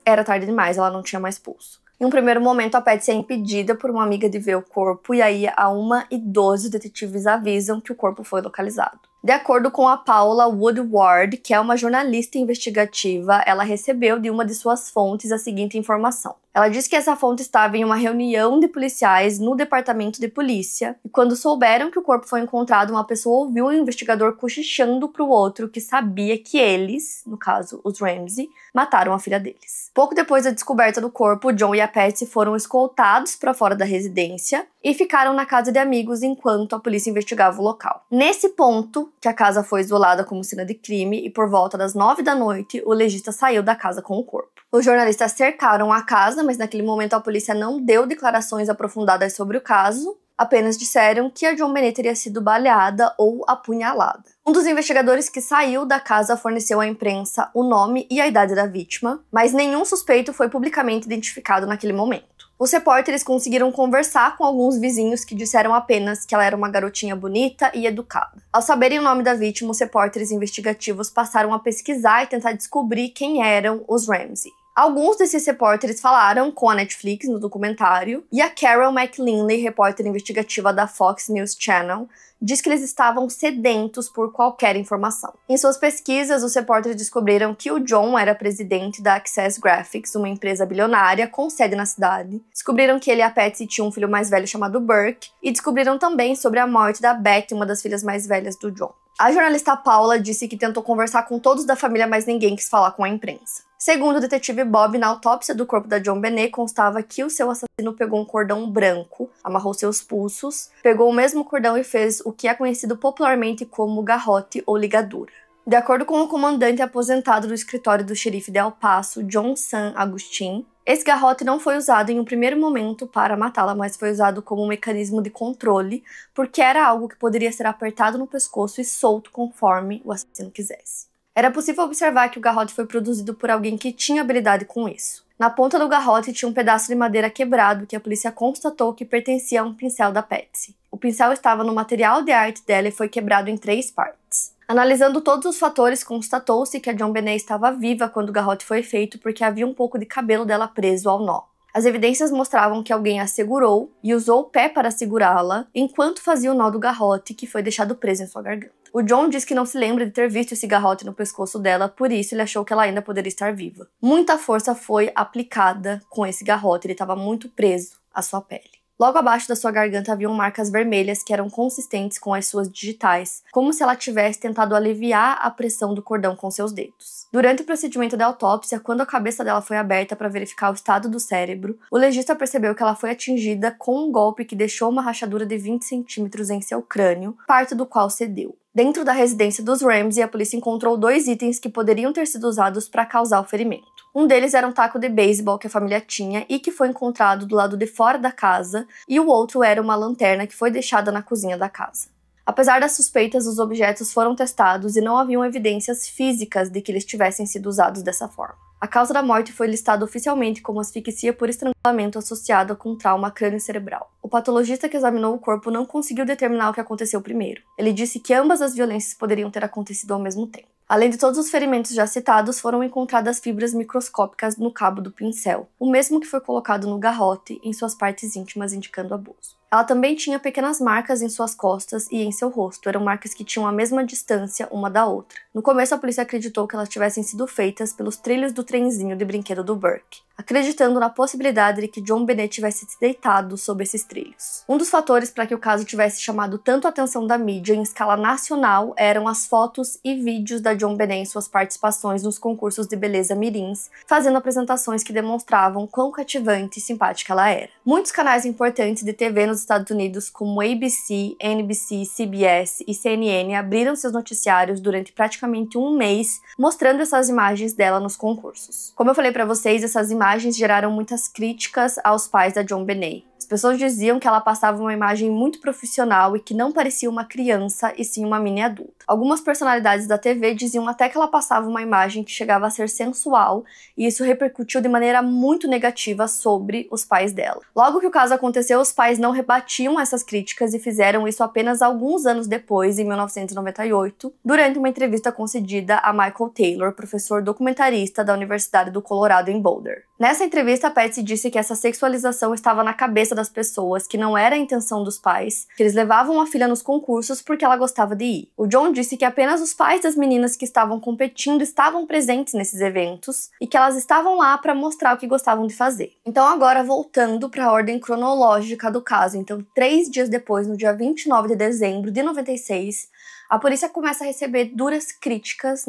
Speaker 1: era tarde demais, ela não tinha mais pulso. Em um primeiro momento, a Patsy é impedida por uma amiga de ver o corpo, e aí a 1h12 os detetives avisam que o corpo foi localizado. De acordo com a Paula Woodward, que é uma jornalista investigativa, ela recebeu de uma de suas fontes a seguinte informação. Ela disse que essa fonte estava em uma reunião de policiais no departamento de polícia, e quando souberam que o corpo foi encontrado, uma pessoa ouviu o investigador cochichando para o outro que sabia que eles, no caso os Ramsey, mataram a filha deles. Pouco depois da descoberta do corpo, John e a Patsy foram escoltados para fora da residência e ficaram na casa de amigos enquanto a polícia investigava o local. Nesse ponto, que a casa foi isolada como cena de crime, e por volta das 9 da noite, o legista saiu da casa com o corpo. Os jornalistas cercaram a casa, mas naquele momento a polícia não deu declarações aprofundadas sobre o caso, apenas disseram que a JonBenét teria sido baleada ou apunhalada. Um dos investigadores que saiu da casa forneceu à imprensa o nome e a idade da vítima, mas nenhum suspeito foi publicamente identificado naquele momento. Os repórteres conseguiram conversar com alguns vizinhos que disseram apenas que ela era uma garotinha bonita e educada. Ao saberem o nome da vítima, os repórteres investigativos passaram a pesquisar e tentar descobrir quem eram os Ramsey. Alguns desses repórteres falaram com a Netflix no documentário, e a Carol McLinley, repórter investigativa da Fox News Channel, diz que eles estavam sedentos por qualquer informação. Em suas pesquisas, os repórteres descobriram que o John era presidente da Access Graphics, uma empresa bilionária com sede na cidade. Descobriram que ele e a Patsy tinham um filho mais velho chamado Burke, e descobriram também sobre a morte da Beth, uma das filhas mais velhas do John. A jornalista Paula disse que tentou conversar com todos da família, mas ninguém quis falar com a imprensa. Segundo o detetive Bob, na autópsia do corpo da JonBenét constava que o seu assassino pegou um cordão branco, amarrou seus pulsos, pegou o mesmo cordão e fez o que é conhecido popularmente como garrote ou ligadura. De acordo com o comandante aposentado do escritório do xerife de El Paso, John San Agustin, esse garrote não foi usado em um primeiro momento para matá-la, mas foi usado como um mecanismo de controle, porque era algo que poderia ser apertado no pescoço e solto conforme o assassino quisesse. Era possível observar que o garrote foi produzido por alguém que tinha habilidade com isso. Na ponta do garrote tinha um pedaço de madeira quebrado que a polícia constatou que pertencia a um pincel da Patsy. O pincel estava no material de arte dela e foi quebrado em 3 partes. Analisando todos os fatores, constatou-se que a JonBenét estava viva quando o garrote foi feito porque havia um pouco de cabelo dela preso ao nó. As evidências mostravam que alguém a segurou e usou o pé para segurá-la enquanto fazia o nó do garrote que foi deixado preso em sua garganta. O John diz que não se lembra de ter visto esse garrote no pescoço dela, por isso ele achou que ela ainda poderia estar viva. Muita força foi aplicada com esse garrote, ele estava muito preso à sua pele. Logo abaixo da sua garganta haviam marcas vermelhas que eram consistentes com as suas digitais, como se ela tivesse tentado aliviar a pressão do cordão com seus dedos. Durante o procedimento da autópsia, quando a cabeça dela foi aberta para verificar o estado do cérebro, o legista percebeu que ela foi atingida com um golpe que deixou uma rachadura de 20 centímetros em seu crânio, parte do qual cedeu. Dentro da residência dos Ramsey, a polícia encontrou 2 itens que poderiam ter sido usados para causar o ferimento. Um deles era um taco de beisebol que a família tinha e que foi encontrado do lado de fora da casa, e o outro era uma lanterna que foi deixada na cozinha da casa. Apesar das suspeitas, os objetos foram testados e não haviam evidências físicas de que eles tivessem sido usados dessa forma. A causa da morte foi listada oficialmente como asfixia por estrangulamento associada com trauma crânio-cerebral. O patologista que examinou o corpo não conseguiu determinar o que aconteceu primeiro. Ele disse que ambas as violências poderiam ter acontecido ao mesmo tempo. Além de todos os ferimentos já citados, foram encontradas fibras microscópicas no cabo do pincel, o mesmo que foi colocado no garrote em suas partes íntimas, indicando abuso. Ela também tinha pequenas marcas em suas costas e em seu rosto, eram marcas que tinham a mesma distância uma da outra. No começo, a polícia acreditou que elas tivessem sido feitas pelos trilhos do trenzinho de brinquedo do Burke, acreditando na possibilidade de que JonBenét tivesse se deitado sob esses trilhos. Um dos fatores para que o caso tivesse chamado tanto a atenção da mídia em escala nacional eram as fotos e vídeos da JonBenét em suas participações nos concursos de beleza mirins, fazendo apresentações que demonstravam quão cativante e simpática ela era. Muitos canais importantes de TV nos Estados Unidos, como ABC, NBC, CBS e CNN, abriram seus noticiários durante praticamente um mês, mostrando essas imagens dela nos concursos. Como eu falei para vocês, essas imagens geraram muitas críticas aos pais da JonBenét. As pessoas diziam que ela passava uma imagem muito profissional e que não parecia uma criança, e sim uma mini adulta. Algumas personalidades da TV diziam até que ela passava uma imagem que chegava a ser sensual, e isso repercutiu de maneira muito negativa sobre os pais dela. Logo que o caso aconteceu, os pais não rebatiam essas críticas e fizeram isso apenas alguns anos depois, em 1998, durante uma entrevista concedida a Michael Taylor, professor documentarista da Universidade do Colorado em Boulder. Nessa entrevista, a Patsy disse que essa sexualização estava na cabeça das pessoas, que não era a intenção dos pais, que eles levavam a filha nos concursos porque ela gostava de ir. O John disse que apenas os pais das meninas que estavam competindo estavam presentes nesses eventos e que elas estavam lá para mostrar o que gostavam de fazer. Então agora, voltando para a ordem cronológica do caso, então 3 dias depois, no dia 29 de dezembro de 96, a polícia começa a receber duras críticas,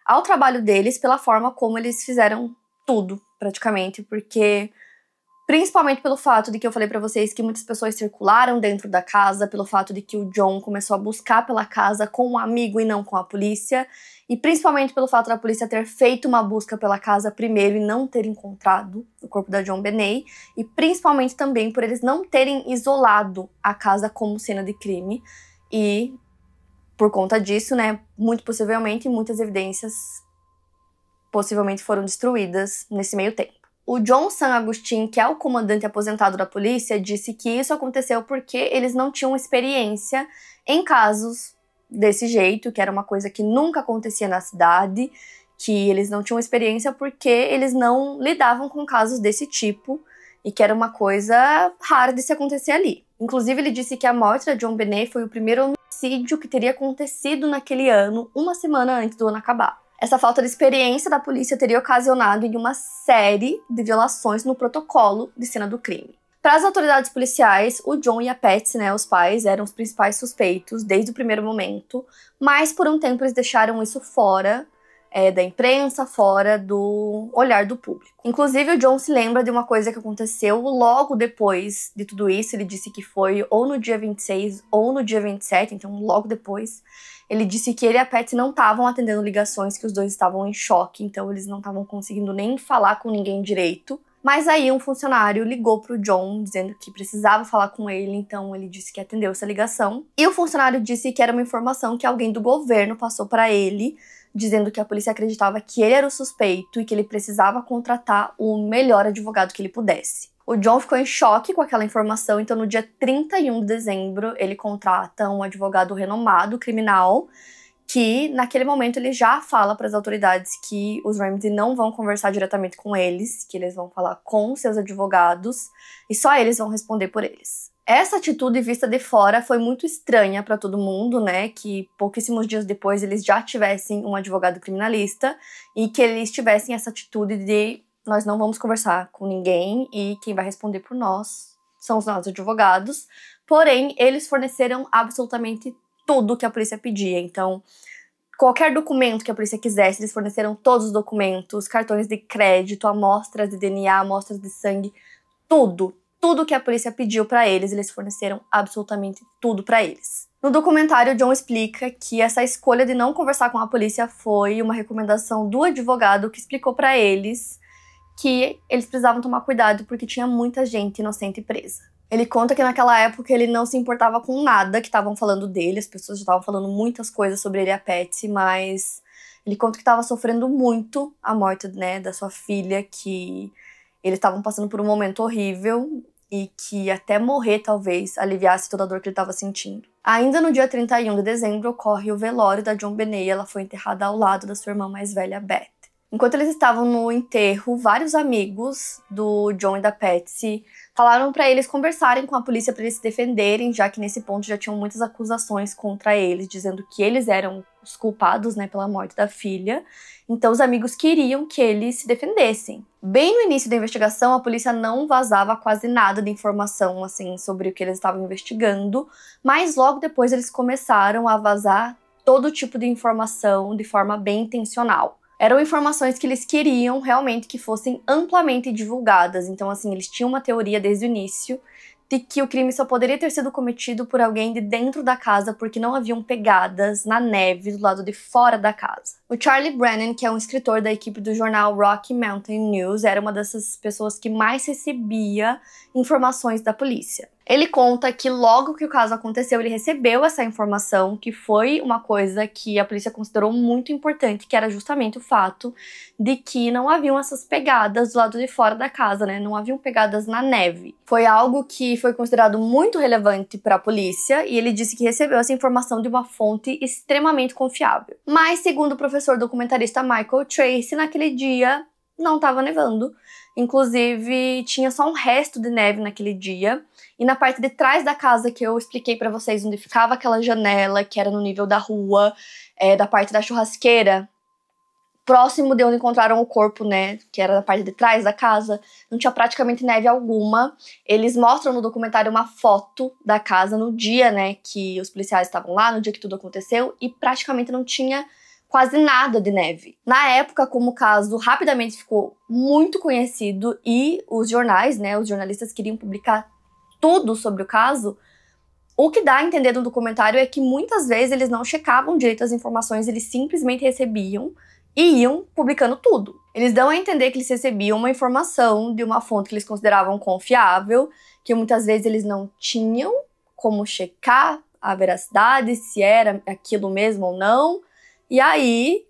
Speaker 1: ao trabalho deles pela forma como eles fizeram tudo, praticamente, porque principalmente pelo fato de que eu falei pra vocês que muitas pessoas circularam dentro da casa, pelo fato de que o John começou a buscar pela casa com um amigo e não com a polícia, e principalmente pelo fato da polícia ter feito uma busca pela casa primeiro e não ter encontrado o corpo da JonBenét, e principalmente também por eles não terem isolado a casa como cena de crime, e por conta disso, muito possivelmente, muitas evidências possivelmente foram destruídas nesse meio tempo. O John San Agustin, que é o comandante aposentado da polícia, disse que isso aconteceu porque eles não tinham experiência em casos desse jeito, que era uma coisa que nunca acontecia na cidade, que eles não tinham experiência porque eles não lidavam com casos desse tipo e que era uma coisa rara de se acontecer ali. Inclusive, ele disse que a morte da JonBenét foi o primeiro homicídio que teria acontecido naquele ano, uma semana antes do ano acabar. Essa falta de experiência da polícia teria ocasionado em uma série de violações no protocolo de cena do crime. Para as autoridades policiais, o John e a Patsy, né, os pais, eram os principais suspeitos desde o primeiro momento, mas por um tempo eles deixaram isso fora da imprensa, fora do olhar do público. Inclusive, o John se lembra de uma coisa que aconteceu logo depois de tudo isso. Ele disse que foi ou no dia 26 ou no dia 27, então logo depois. Ele disse que ele e a Patsy não estavam atendendo ligações, que os dois estavam em choque, então eles não estavam conseguindo nem falar com ninguém direito. Mas aí um funcionário ligou pro John, dizendo que precisava falar com ele, então ele disse que atendeu essa ligação. E o funcionário disse que era uma informação que alguém do governo passou para ele, dizendo que a polícia acreditava que ele era o suspeito e que ele precisava contratar o melhor advogado que ele pudesse. O John ficou em choque com aquela informação, então no dia 31 de dezembro ele contrata um advogado renomado criminal, que naquele momento ele já fala para as autoridades que os Ramsey não vão conversar diretamente com eles, que eles vão falar com seus advogados e só eles vão responder por eles. Essa atitude vista de fora foi muito estranha para todo mundo, né, que pouquíssimos dias depois eles já tivessem um advogado criminalista e que eles tivessem essa atitude de nós não vamos conversar com ninguém e quem vai responder por nós são os nossos advogados. Porém, eles forneceram absolutamente tudo que a polícia pedia. Então, qualquer documento que a polícia quisesse, eles forneceram todos os documentos, cartões de crédito, amostras de DNA, amostras de sangue, tudo. Tudo que a polícia pediu para eles forneceram absolutamente tudo para eles. No documentário, John explica que essa escolha de não conversar com a polícia foi uma recomendação do advogado que explicou para eles que eles precisavam tomar cuidado porque tinha muita gente inocente presa. Ele conta que naquela época ele não se importava com nada que estavam falando dele, as pessoas já estavam falando muitas coisas sobre ele e a Patsy, mas ele conta que estava sofrendo muito a morte, né, da sua filha, que eles estavam passando por um momento horrível e que até morrer talvez aliviasse toda a dor que ele estava sentindo. Ainda no dia 31 de dezembro ocorre o velório da JonBenét e ela foi enterrada ao lado da sua irmã mais velha, Beth. Enquanto eles estavam no enterro, vários amigos do John e da Patsy falaram para eles conversarem com a polícia para eles se defenderem, já que nesse ponto já tinham muitas acusações contra eles, dizendo que eles eram os culpados, né, pela morte da filha. Então os amigos queriam que eles se defendessem. Bem no início da investigação, a polícia não vazava quase nada de informação assim sobre o que eles estavam investigando, mas logo depois eles começaram a vazar todo tipo de informação de forma bem intencional. Eram informações que eles queriam realmente que fossem amplamente divulgadas. Então, assim, eles tinham uma teoria desde o início de que o crime só poderia ter sido cometido por alguém de dentro da casa porque não haviam pegadas na neve do lado de fora da casa. O Charlie Brennan, que é um escritor da equipe do jornal Rocky Mountain News, era uma dessas pessoas que mais recebia informações da polícia. Ele conta que logo que o caso aconteceu, ele recebeu essa informação, que foi uma coisa que a polícia considerou muito importante, que era justamente o fato de que não haviam essas pegadas do lado de fora da casa, né? Não haviam pegadas na neve. Foi algo que foi considerado muito relevante para a polícia e ele disse que recebeu essa informação de uma fonte extremamente confiável. Mas, segundo o professor documentarista Michael Tracy, naquele dia não estava nevando. Inclusive, tinha só um resto de neve naquele dia. E na parte de trás da casa que eu expliquei pra vocês, onde ficava aquela janela, que era no nível da rua, da parte da churrasqueira, próximo de onde encontraram o corpo, né, que era da parte de trás da casa, não tinha praticamente neve alguma. Eles mostram no documentário uma foto da casa no dia, né, que os policiais estavam lá, no dia que tudo aconteceu, e praticamente não tinha quase nada de neve. Na época, como o caso rapidamente ficou muito conhecido e os jornais, né, os jornalistas queriam publicar tudo sobre o caso, o que dá a entender no documentário é que muitas vezes eles não checavam direito as informações, eles simplesmente recebiam e iam publicando tudo. Eles dão a entender que eles recebiam uma informação de uma fonte que eles consideravam confiável, que muitas vezes eles não tinham como checar a veracidade, se era aquilo mesmo ou não, e aí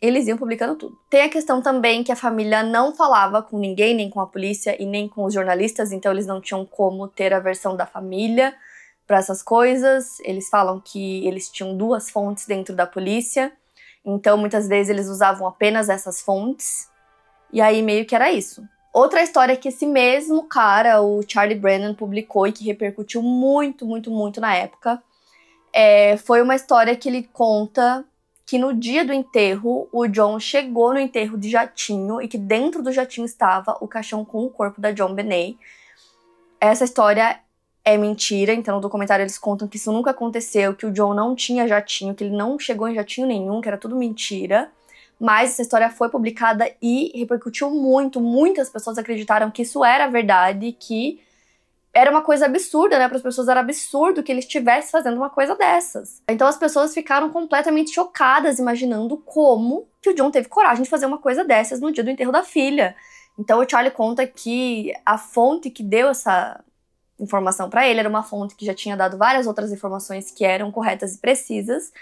Speaker 1: eles iam publicando tudo. Tem a questão também que a família não falava com ninguém, nem com a polícia e nem com os jornalistas, então eles não tinham como ter a versão da família para essas coisas. Eles falam que eles tinham 2 fontes dentro da polícia, Então, muitas vezes eles usavam apenas essas fontes. E aí, meio que era isso. Outra história que esse mesmo cara, o Charlie Brennan, publicou e que repercutiu muito, muito, muito na época, foi uma história que ele conta que no dia do enterro, o John chegou no enterro de jatinho e que dentro do jatinho estava o caixão com o corpo da JonBenét. Essa história é mentira, então no documentário eles contam que isso nunca aconteceu, que o John não tinha jatinho, que ele não chegou em jatinho nenhum, que era tudo mentira. Mas essa história foi publicada e repercutiu muito, muitas pessoas acreditaram que isso era verdade, que era uma coisa absurda, né? Para as pessoas era absurdo que ele estivesse fazendo uma coisa dessas. Então as pessoas ficaram completamente chocadas, imaginando como que o John teve coragem de fazer uma coisa dessas no dia do enterro da filha. Então o Charlie conta que a fonte que deu essa informação para ele era uma fonte que já tinha dado várias outras informações que eram corretas e precisas.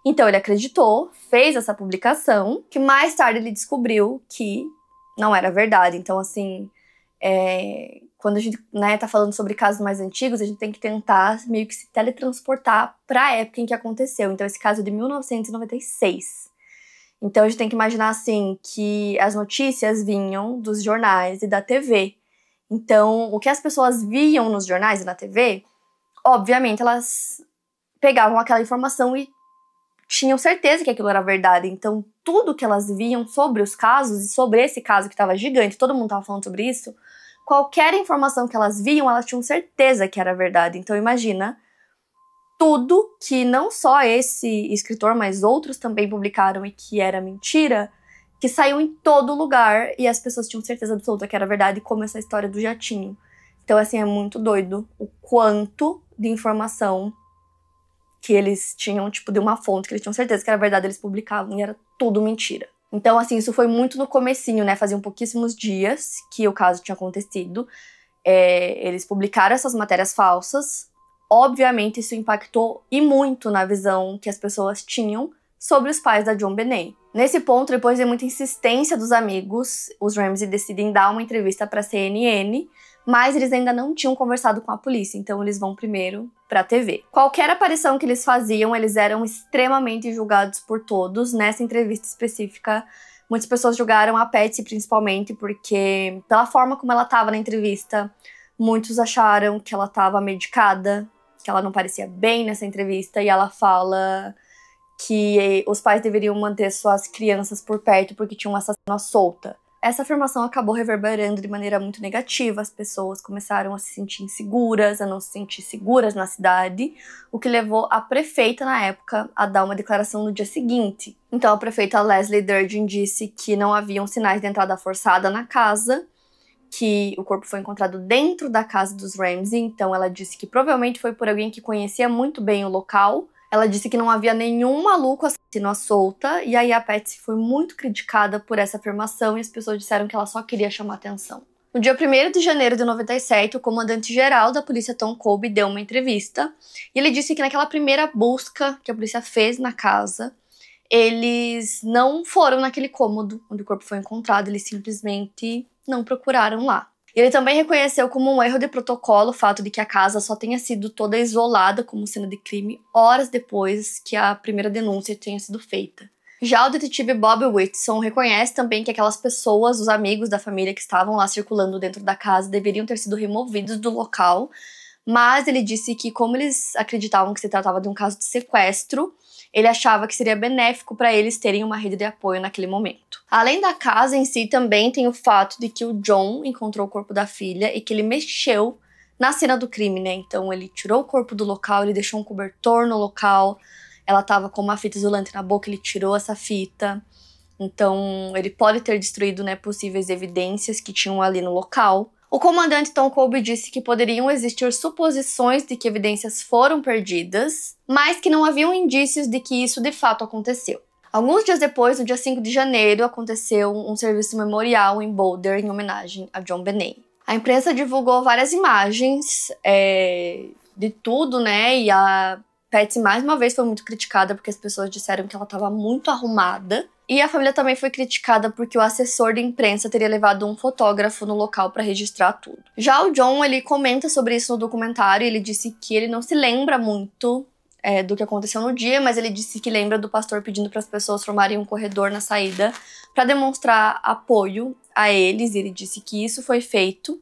Speaker 1: Então ele acreditou, fez essa publicação, que mais tarde ele descobriu que não era verdade. Então, assim, quando a gente tá falando sobre casos mais antigos, a gente tem que tentar meio que se teletransportar para a época em que aconteceu. Então, esse caso é de 1996. Então, a gente tem que imaginar, assim, que as notícias vinham dos jornais e da TV. Então, o que as pessoas viam nos jornais e na TV, obviamente, elas pegavam aquela informação e tinham certeza que aquilo era verdade. Então, tudo que elas viam sobre os casos, e sobre esse caso que estava gigante, todo mundo estava falando sobre isso, qualquer informação que elas viam, elas tinham certeza que era verdade. Então, imagina tudo que não só esse escritor, mas outros também publicaram e que era mentira, que saiu em todo lugar e as pessoas tinham certeza absoluta que era verdade, como essa história do jatinho. Então, assim, é muito doido o quanto de informação que eles tinham, tipo, de uma fonte que eles tinham certeza que era verdade, eles publicavam e era tudo mentira. Então, assim, isso foi muito no comecinho, né? Faziam pouquíssimos dias que o caso tinha acontecido. Eles publicaram essas matérias falsas. Obviamente, isso impactou e muito na visão que as pessoas tinham sobre os pais da JonBenét. Nesse ponto, depois de muita insistência dos amigos, os Ramsey decidem dar uma entrevista para a CNN, mas eles ainda não tinham conversado com a polícia, então eles vão primeiro pra TV. Qualquer aparição que eles faziam, eles eram extremamente julgados por todos. Nessa entrevista específica, muitas pessoas julgaram a Patsy principalmente, porque pela forma como ela tava na entrevista, muitos acharam que ela tava medicada, que ela não parecia bem nessa entrevista, e ela fala que os pais deveriam manter suas crianças por perto porque tinha um assassino à solta. Essa afirmação acabou reverberando de maneira muito negativa, as pessoas começaram a se sentir inseguras, a não se sentir seguras na cidade, o que levou a prefeita na época a dar uma declaração no dia seguinte. Então a prefeita Leslie Durgin disse que não haviam sinais de entrada forçada na casa, que o corpo foi encontrado dentro da casa dos Ramsey, então ela disse que provavelmente foi por alguém que conhecia muito bem o local. Ela disse que não havia nenhum maluco assassino à solta, e aí a Patsy foi muito criticada por essa afirmação e as pessoas disseram que ela só queria chamar atenção. No dia 1º de janeiro de 97, o comandante-geral da polícia Tom Colby deu uma entrevista e ele disse que naquela primeira busca que a polícia fez na casa, eles não foram naquele cômodo onde o corpo foi encontrado, eles simplesmente não procuraram lá. Ele também reconheceu como um erro de protocolo o fato de que a casa só tenha sido toda isolada como cena de crime horas depois que a primeira denúncia tenha sido feita. Já o detetive Bob Whitson reconhece também que aquelas pessoas, os amigos da família que estavam lá circulando dentro da casa, deveriam ter sido removidos do local, mas ele disse que como eles acreditavam que se tratava de um caso de sequestro, ele achava que seria benéfico para eles terem uma rede de apoio naquele momento. Além da casa em si, também tem o fato de que o John encontrou o corpo da filha e que ele mexeu na cena do crime, né? Então ele tirou o corpo do local, ele deixou um cobertor no local, ela tava com uma fita isolante na boca, ele tirou essa fita. Então ele pode ter destruído, né, possíveis evidências que tinham ali no local. O comandante Tom Colby disse que poderiam existir suposições de que evidências foram perdidas, mas que não haviam indícios de que isso de fato aconteceu. Alguns dias depois, no dia 5 de janeiro, aconteceu um serviço memorial em Boulder em homenagem a JonBenét. A imprensa divulgou várias imagens de tudo, né? E a Patsy mais uma vez foi muito criticada porque as pessoas disseram que ela estava muito arrumada. E a família também foi criticada porque o assessor de imprensa teria levado um fotógrafo no local para registrar tudo. Já o John, ele comenta sobre isso no documentário, ele disse que ele não se lembra muito do que aconteceu no dia, mas ele disse que lembra do pastor pedindo para as pessoas formarem um corredor na saída para demonstrar apoio a eles. E ele disse que isso foi feito,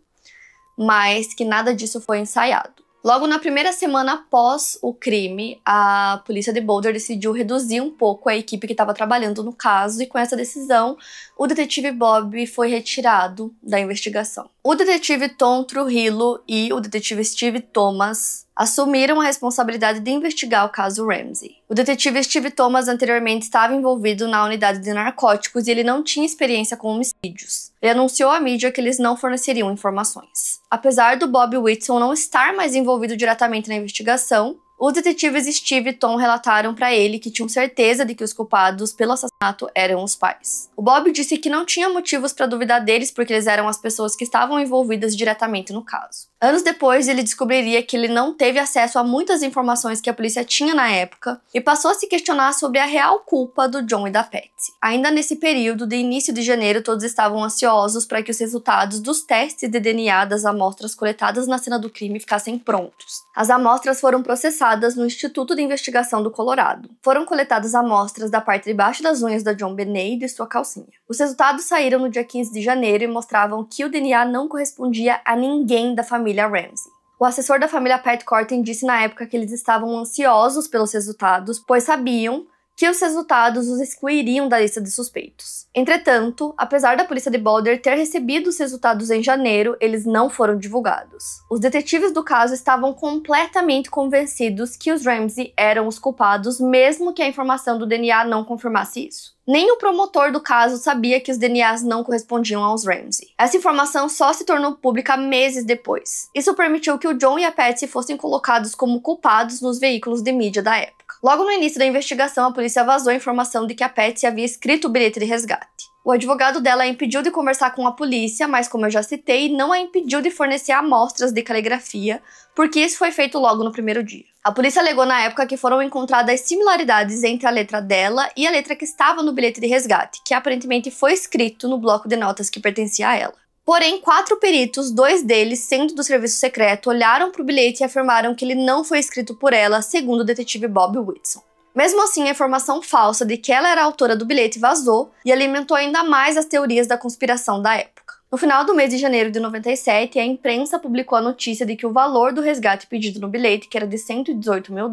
Speaker 1: mas que nada disso foi ensaiado. Logo na primeira semana após o crime, a polícia de Boulder decidiu reduzir um pouco a equipe que estava trabalhando no caso, e com essa decisão, o detetive Bob foi retirado da investigação. O detetive Tom Trujillo e o detetive Steve Thomas assumiram a responsabilidade de investigar o caso Ramsey. O detetive Steve Thomas anteriormente estava envolvido na unidade de narcóticos e ele não tinha experiência com homicídios. Ele anunciou à mídia que eles não forneceriam informações. Apesar do Bob Whitson não estar mais envolvido diretamente na investigação, os detetives Steve e Tom relataram para ele que tinham certeza de que os culpados pelo assassinato eram os pais. O Bob disse que não tinha motivos para duvidar deles porque eles eram as pessoas que estavam envolvidas diretamente no caso. Anos depois, ele descobriria que ele não teve acesso a muitas informações que a polícia tinha na época e passou a se questionar sobre a real culpa do John e da Patsy. Ainda nesse período de início de janeiro, todos estavam ansiosos para que os resultados dos testes de DNA das amostras coletadas na cena do crime ficassem prontos. As amostras foram processadas no Instituto de Investigação do Colorado. Foram coletadas amostras da parte de baixo das unhas da John Benet e de sua calcinha. Os resultados saíram no dia 15 de janeiro e mostravam que o DNA não correspondia a ninguém da família Ramsey. O assessor da família Pat Corten disse na época que eles estavam ansiosos pelos resultados, pois sabiam que os resultados os excluiriam da lista de suspeitos. Entretanto, apesar da polícia de Boulder ter recebido os resultados em janeiro, eles não foram divulgados. Os detetives do caso estavam completamente convencidos que os Ramsey eram os culpados, mesmo que a informação do DNA não confirmasse isso. Nem o promotor do caso sabia que os DNAs não correspondiam aos Ramsey. Essa informação só se tornou pública meses depois. Isso permitiu que o John e a Patsy fossem colocados como culpados nos veículos de mídia da época. Logo no início da investigação, a polícia vazou a informação de que a Patsy havia escrito o bilhete de resgate. O advogado dela a impediu de conversar com a polícia, mas como eu já citei, não a impediu de fornecer amostras de caligrafia, porque isso foi feito logo no primeiro dia. A polícia alegou na época que foram encontradas similaridades entre a letra dela e a letra que estava no bilhete de resgate, que aparentemente foi escrito no bloco de notas que pertencia a ela. Porém, 4 peritos, 2 deles sendo do serviço secreto, olharam para o bilhete e afirmaram que ele não foi escrito por ela, segundo o detetive Bob Whitson. Mesmo assim, a informação falsa de que ela era a autora do bilhete vazou e alimentou ainda mais as teorias da conspiração da época. No final do mês de janeiro de 97, a imprensa publicou a notícia de que o valor do resgate pedido no bilhete, que era de $118 mil,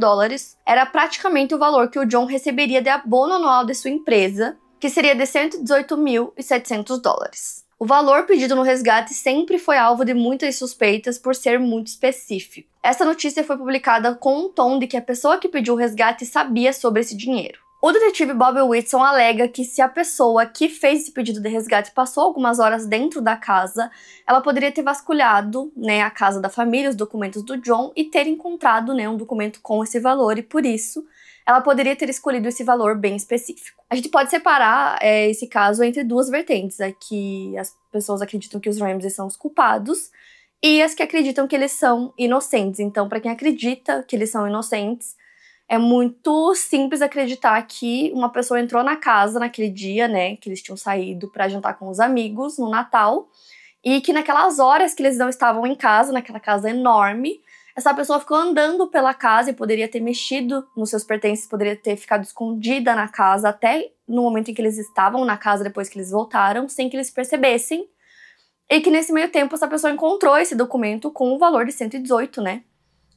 Speaker 1: era praticamente o valor que o John receberia de abono anual de sua empresa, que seria de $118.700. O valor pedido no resgate sempre foi alvo de muitas suspeitas por ser muito específico. Essa notícia foi publicada com um tom de que a pessoa que pediu o resgate sabia sobre esse dinheiro. O detetive Bob Whitson alega que se a pessoa que fez esse pedido de resgate passou algumas horas dentro da casa, ela poderia ter vasculhado, a casa da família, os documentos do John e ter encontrado, um documento com esse valor e por isso ela poderia ter escolhido esse valor bem específico. A gente pode separar esse caso entre 2 vertentes, que as pessoas acreditam que os Ramsey são os culpados e as que acreditam que eles são inocentes. Então, para quem acredita que eles são inocentes, é muito simples acreditar que uma pessoa entrou na casa naquele dia, que eles tinham saído para jantar com os amigos no Natal, e que naquelas horas que eles não estavam em casa, naquela casa enorme, essa pessoa ficou andando pela casa e poderia ter mexido nos seus pertences, poderia ter ficado escondida na casa até no momento em que eles estavam na casa depois que eles voltaram, sem que eles percebessem. E que nesse meio tempo essa pessoa encontrou esse documento com o valor de 118,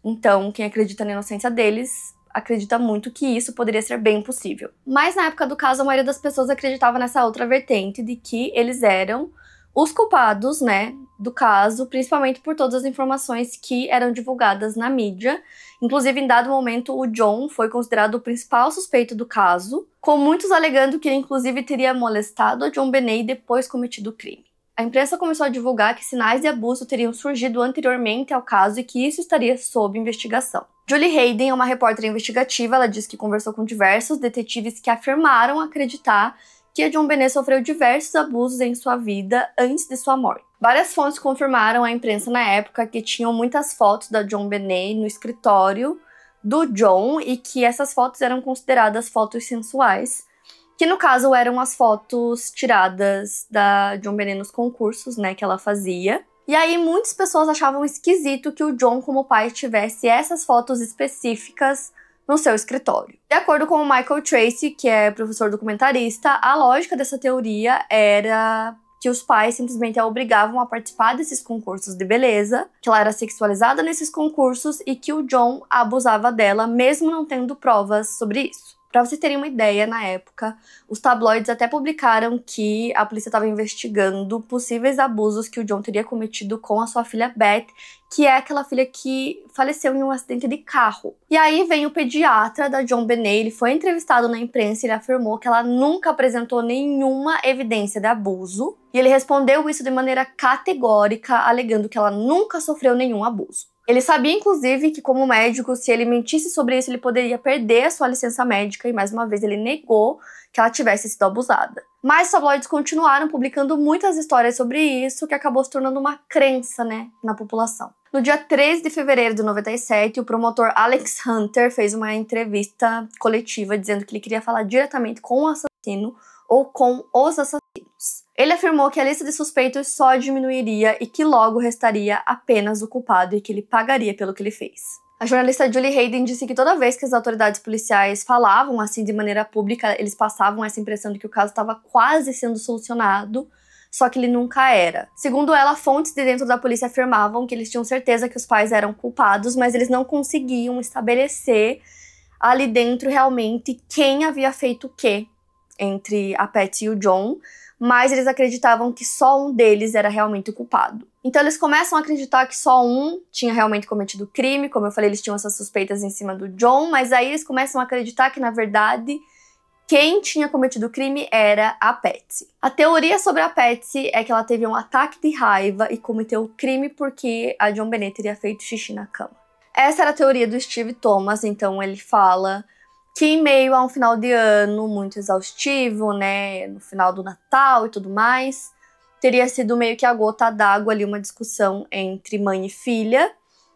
Speaker 1: Então, quem acredita na inocência deles acredita muito que isso poderia ser bem possível. Mas na época do caso, a maioria das pessoas acreditava nessa outra vertente de que eles eram os culpados, do caso, principalmente por todas as informações que eram divulgadas na mídia. Inclusive, em dado momento, o John foi considerado o principal suspeito do caso, com muitos alegando que ele, inclusive, teria molestado a John Benet e depois cometido o crime. A imprensa começou a divulgar que sinais de abuso teriam surgido anteriormente ao caso e que isso estaria sob investigação. Julie Hayden é uma repórter investigativa. Ela diz que conversou com diversos detetives que afirmaram acreditar que a John Benet sofreu diversos abusos em sua vida antes de sua morte. Várias fontes confirmaram à imprensa na época que tinham muitas fotos da John Benet no escritório do John e que essas fotos eram consideradas fotos sensuais, que no caso eram as fotos tiradas da John Benet nos concursos, que ela fazia. E aí muitas pessoas achavam esquisito que o John, como pai, tivesse essas fotos específicas no seu escritório. De acordo com o Michael Tracy, que é professor documentarista, a lógica dessa teoria era que os pais simplesmente a obrigavam a participar desses concursos de beleza, que ela era sexualizada nesses concursos e que o John abusava dela, mesmo não tendo provas sobre isso. Para vocês terem uma ideia, na época, os tabloides até publicaram que a polícia estava investigando possíveis abusos que o John teria cometido com a sua filha Beth, que é aquela filha que faleceu em um acidente de carro. E aí vem o pediatra da JonBenét, ele foi entrevistado na imprensa e ele afirmou que ela nunca apresentou nenhuma evidência de abuso. E ele respondeu isso de maneira categórica, alegando que ela nunca sofreu nenhum abuso. Ele sabia, inclusive, que como médico, se ele mentisse sobre isso, ele poderia perder a sua licença médica e, mais uma vez, ele negou que ela tivesse sido abusada. Mas os tabloides continuaram publicando muitas histórias sobre isso, que acabou se tornando uma crença, na população. No dia 13 de fevereiro de 97, o promotor Alex Hunter fez uma entrevista coletiva dizendo que ele queria falar diretamente com o assassino ou com os assassinos. Ele afirmou que a lista de suspeitos só diminuiria e que logo restaria apenas o culpado e que ele pagaria pelo que ele fez. A jornalista Julie Hayden disse que toda vez que as autoridades policiais falavam assim de maneira pública, eles passavam essa impressão de que o caso estava quase sendo solucionado, só que ele nunca era. Segundo ela, fontes de dentro da polícia afirmavam que eles tinham certeza que os pais eram culpados, mas eles não conseguiam estabelecer ali dentro realmente quem havia feito o quê entre a Pat e o John, mas eles acreditavam que só um deles era realmente o culpado. Então eles começam a acreditar que só um tinha realmente cometido o crime, como eu falei, eles tinham essas suspeitas em cima do John, mas aí eles começam a acreditar que, na verdade, quem tinha cometido o crime era a Patsy. A teoria sobre a Patsy é que ela teve um ataque de raiva e cometeu o crime porque a JonBenét teria feito xixi na cama. Essa era a teoria do Steve Thomas, então ele fala que em meio a um final de ano muito exaustivo, no final do Natal e tudo mais, teria sido meio que a gota d'água ali, uma discussão entre mãe e filha,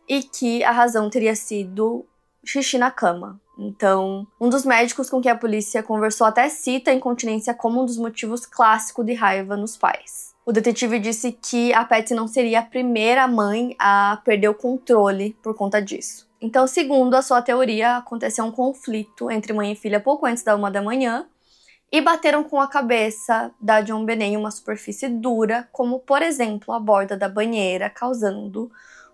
Speaker 1: e que a razão teria sido xixi na cama. Então, um dos médicos com quem a polícia conversou até cita a incontinência como um dos motivos clássicos de raiva nos pais. O detetive disse que a Patsy não seria a primeira mãe a perder o controle por conta disso. Então, segundo a sua teoria, aconteceu um conflito entre mãe e filha pouco antes da 1 da manhã e bateram com a cabeça da JonBenét em uma superfície dura, como, por exemplo, a borda da banheira, causando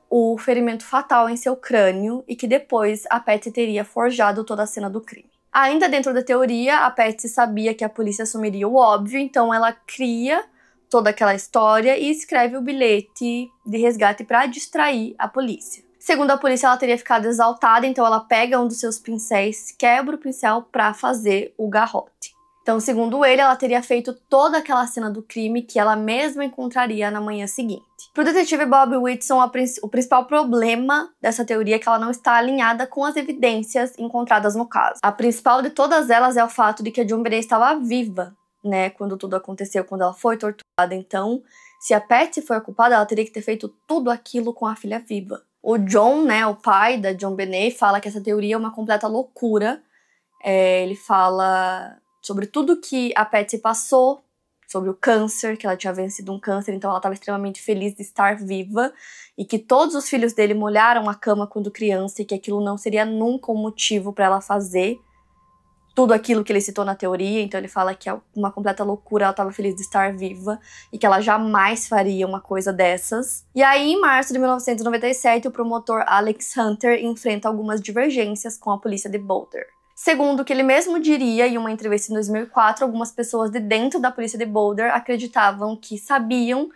Speaker 1: o ferimento fatal em seu crânio e que depois a Patsy teria forjado toda a cena do crime. Ainda dentro da teoria, a Patsy sabia que a polícia assumiria o óbvio, então ela cria toda aquela história e escreve o bilhete de resgate para distrair a polícia. Segundo a polícia, ela teria ficado exaltada, então ela pega um dos seus pincéis, quebra o pincel para fazer o garrote. Então, segundo ele, ela teria feito toda aquela cena do crime que ela mesma encontraria na manhã seguinte. Para o detetive Bob Whitson, o principal problema dessa teoria é que ela não está alinhada com as evidências encontradas no caso. A principal de todas elas é o fato de que a JonBenét estava viva, quando tudo aconteceu, quando ela foi torturada. Então, se a Patsy foi a culpada, ela teria que ter feito tudo aquilo com a filha viva. O John, o pai da JonBenét, fala que essa teoria é uma completa loucura. Ele fala sobre tudo que a Patsy passou, sobre o câncer, que ela tinha vencido um câncer, então ela estava extremamente feliz de estar viva, e que todos os filhos dele molharam a cama quando criança, e que aquilo não seria nunca um motivo para ela fazer tudo aquilo que ele citou na teoria. Então ele fala que é uma completa loucura, ela estava feliz de estar viva e que ela jamais faria uma coisa dessas. E aí, em março de 1997, o promotor Alex Hunter enfrenta algumas divergências com a polícia de Boulder. Segundo o que ele mesmo diria em uma entrevista em 2004, algumas pessoas de dentro da polícia de Boulder acreditavam que sabiam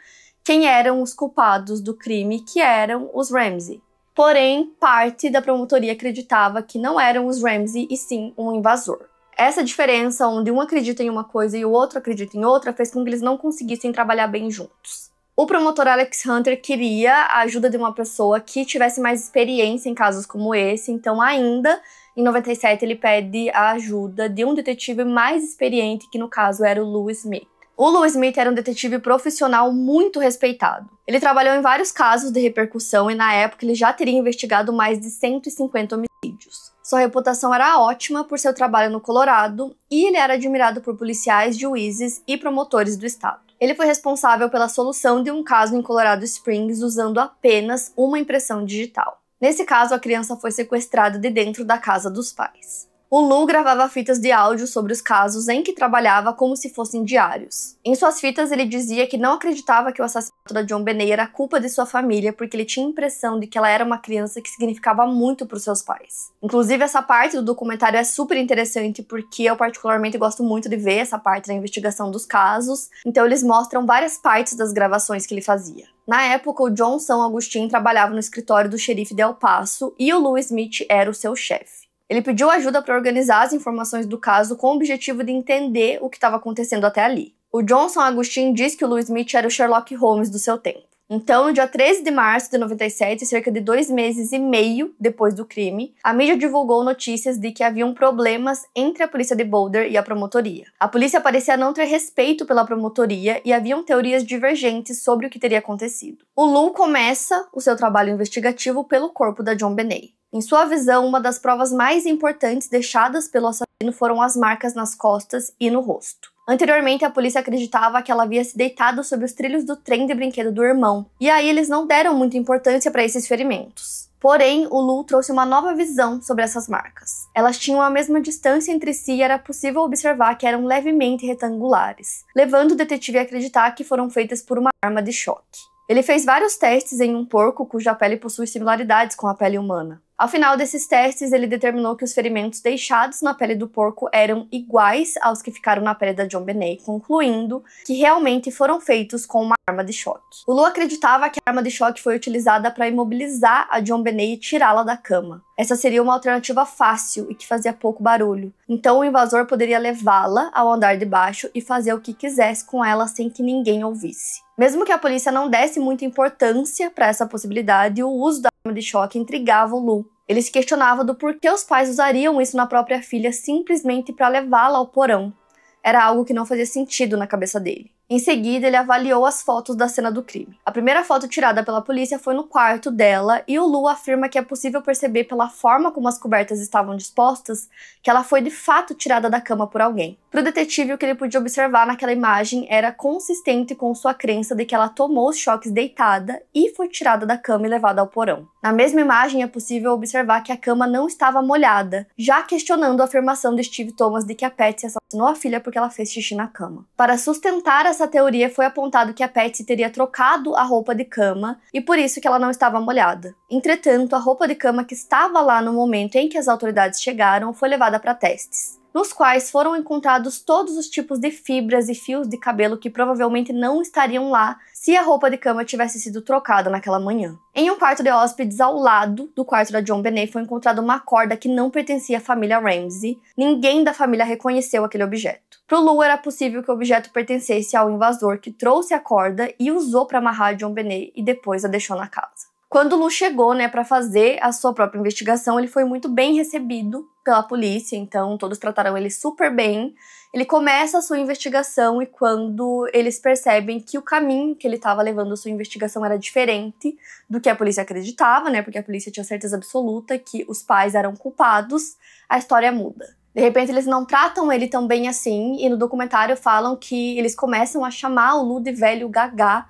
Speaker 1: quem eram os culpados do crime, que eram os Ramsey. Porém, parte da promotoria acreditava que não eram os Ramsey e sim um invasor. Essa diferença, onde um acredita em uma coisa e o outro acredita em outra, fez com que eles não conseguissem trabalhar bem juntos. O promotor Alex Hunter queria a ajuda de uma pessoa que tivesse mais experiência em casos como esse, então ainda em 97 ele pede a ajuda de um detetive mais experiente, que no caso era o Louis Smith. O Louis Smith era um detetive profissional muito respeitado. Ele trabalhou em vários casos de repercussão e na época ele já teria investigado mais de 150 homicídios. Sua reputação era ótima por seu trabalho no Colorado e ele era admirado por policiais, juízes e promotores do estado. Ele foi responsável pela solução de um caso em Colorado Springs usando apenas uma impressão digital. Nesse caso, a criança foi sequestrada de dentro da casa dos pais. O Lou gravava fitas de áudio sobre os casos em que trabalhava como se fossem diários. Em suas fitas, ele dizia que não acreditava que o assassinato da JonBenét era culpa de sua família, porque ele tinha a impressão de que ela era uma criança que significava muito para os seus pais. Inclusive, essa parte do documentário é super interessante, porque eu particularmente gosto muito de ver essa parte da investigação dos casos. Então, eles mostram várias partes das gravações que ele fazia. Na época, o John São Agustin trabalhava no escritório do xerife de El Paso e o Lou Smith era o seu chefe. Ele pediu ajuda para organizar as informações do caso com o objetivo de entender o que estava acontecendo até ali. O John São Agustin diz que o Lou Smith era o Sherlock Holmes do seu tempo. Então, no dia 13 de março de 97, cerca de 2 meses e meio depois do crime, a mídia divulgou notícias de que haviam problemas entre a polícia de Boulder e a promotoria. A polícia parecia não ter respeito pela promotoria e haviam teorias divergentes sobre o que teria acontecido. O Lou começa o seu trabalho investigativo pelo corpo da JonBenét. Em sua visão, uma das provas mais importantes deixadas pelo assassino foram as marcas nas costas e no rosto. Anteriormente, a polícia acreditava que ela havia se deitado sobre os trilhos do trem de brinquedo do irmão, e aí eles não deram muita importância para esses ferimentos. Porém, o Lou trouxe uma nova visão sobre essas marcas. Elas tinham a mesma distância entre si e era possível observar que eram levemente retangulares, levando o detetive a acreditar que foram feitas por uma arma de choque. Ele fez vários testes em um porco cuja pele possui similaridades com a pele humana. Ao final desses testes, ele determinou que os ferimentos deixados na pele do porco eram iguais aos que ficaram na pele da JonBenét, concluindo que realmente foram feitos com uma arma de choque. O Lou acreditava que a arma de choque foi utilizada para imobilizar a JonBenét e tirá-la da cama. Essa seria uma alternativa fácil e que fazia pouco barulho. Então o invasor poderia levá-la ao andar de baixo e fazer o que quisesse com ela sem que ninguém ouvisse. Mesmo que a polícia não desse muita importância para essa possibilidade, o uso da arma de choque intrigava o Lou. Ele se questionava do porquê os pais usariam isso na própria filha simplesmente para levá-la ao porão. Era algo que não fazia sentido na cabeça dele. Em seguida, ele avaliou as fotos da cena do crime. A primeira foto tirada pela polícia foi no quarto dela e o Lou afirma que é possível perceber pela forma como as cobertas estavam dispostas que ela foi de fato tirada da cama por alguém. Para o detetive, o que ele podia observar naquela imagem era consistente com sua crença de que ela tomou os choques deitada e foi tirada da cama e levada ao porão. Na mesma imagem, é possível observar que a cama não estava molhada, já questionando a afirmação de Steve Thomas de que a Patsy assassinou a filha porque ela fez xixi na cama. Para sustentar essa teoria, foi apontado que a Patsy teria trocado a roupa de cama e por isso que ela não estava molhada. Entretanto, a roupa de cama que estava lá no momento em que as autoridades chegaram foi levada para testes, nos quais foram encontrados todos os tipos de fibras e fios de cabelo que provavelmente não estariam lá se a roupa de cama tivesse sido trocada naquela manhã. Em um quarto de hóspedes ao lado do quarto da JonBenét foi encontrada uma corda que não pertencia à família Ramsey. Ninguém da família reconheceu aquele objeto. Para o Lou, era possível que o objeto pertencesse ao invasor que trouxe a corda e usou para amarrar a JonBenét e depois a deixou na casa. Quando o Lou chegou, para fazer a sua própria investigação, ele foi muito bem recebido pela polícia, então todos trataram ele super bem. Ele começa a sua investigação e quando eles percebem que o caminho que ele estava levando a sua investigação era diferente do que a polícia acreditava, porque a polícia tinha certeza absoluta que os pais eram culpados, a história muda. De repente, eles não tratam ele tão bem assim, e no documentário falam que eles começam a chamar o Lou de velho Gagá,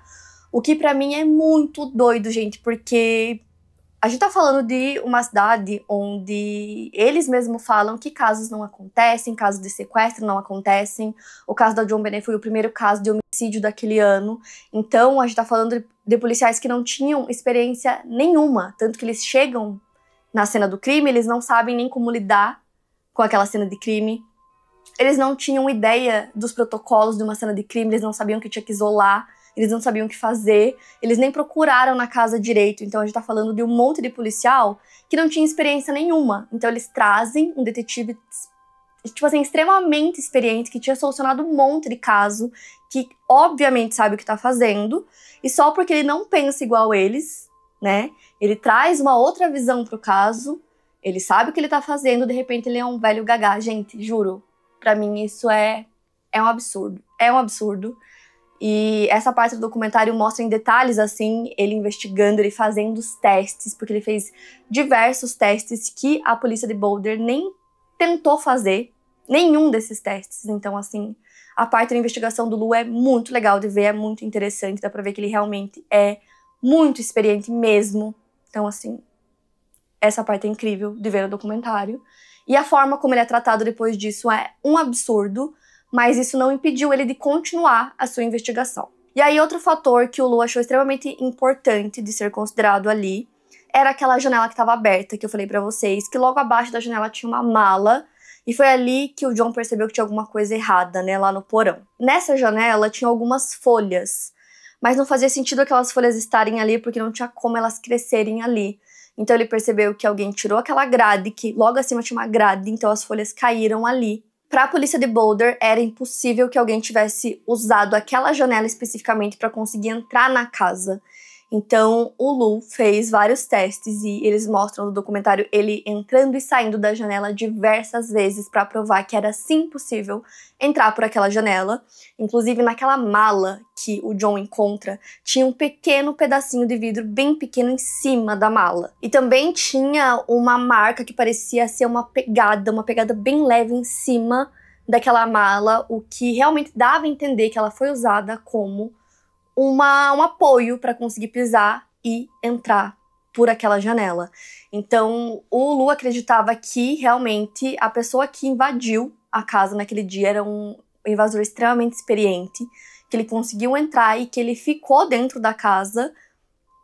Speaker 1: o que pra mim é muito doido, gente, porque a gente tá falando de uma cidade onde eles mesmos falam que casos não acontecem, casos de sequestro não acontecem. O caso da JonBenét foi o primeiro caso de homicídio daquele ano. Então, a gente tá falando de policiais que não tinham experiência nenhuma, tanto que eles chegam na cena do crime, eles não sabem nem como lidar com aquela cena de crime. Eles não tinham ideia dos protocolos de uma cena de crime, eles não sabiam que tinha que isolar. Eles não sabiam o que fazer, eles nem procuraram na casa direito. Então a gente tá falando de um monte de policial que não tinha experiência nenhuma. Então eles trazem um detetive, extremamente experiente, que tinha solucionado um monte de caso, que obviamente sabe o que tá fazendo, e só porque ele não pensa igual eles, ele traz uma outra visão pro caso, ele sabe o que ele tá fazendo, de repente ele é um velho Gagá. Gente, juro, pra mim isso é um absurdo. É um absurdo. E essa parte do documentário mostra em detalhes, assim, ele investigando, ele fazendo os testes, porque ele fez diversos testes que a polícia de Boulder nem tentou fazer, nenhum desses testes. Então, assim, a parte da investigação do Lou é muito legal de ver, é muito interessante, dá pra ver que ele realmente é muito experiente mesmo. Então, assim, essa parte é incrível de ver no documentário. E a forma como ele é tratado depois disso é um absurdo, mas isso não impediu ele de continuar a sua investigação. E aí outro fator que o Lu achou extremamente importante de ser considerado ali era aquela janela que estava aberta, que eu falei pra vocês, que logo abaixo da janela tinha uma mala, e foi ali que o John percebeu que tinha alguma coisa errada, né, lá no porão. Nessa janela tinha algumas folhas, mas não fazia sentido aquelas folhas estarem ali, porque não tinha como elas crescerem ali. Então ele percebeu que alguém tirou aquela grade, que logo acima tinha uma grade, então as folhas caíram ali. Para a polícia de Boulder, era impossível que alguém tivesse usado aquela janela especificamente para conseguir entrar na casa. Então, o Lu fez vários testes e eles mostram no documentário ele entrando e saindo da janela diversas vezes para provar que era sim possível entrar por aquela janela. Inclusive, naquela mala que o John encontra, tinha um pequeno pedacinho de vidro bem pequeno em cima da mala. E também tinha uma marca que parecia ser uma pegada bem leve em cima daquela mala, o que realmente dava a entender que ela foi usada como um apoio para conseguir pisar e entrar por aquela janela. Então, o Lu acreditava que realmente a pessoa que invadiu a casa naquele dia era um invasor extremamente experiente, que ele conseguiu entrar e que ele ficou dentro da casa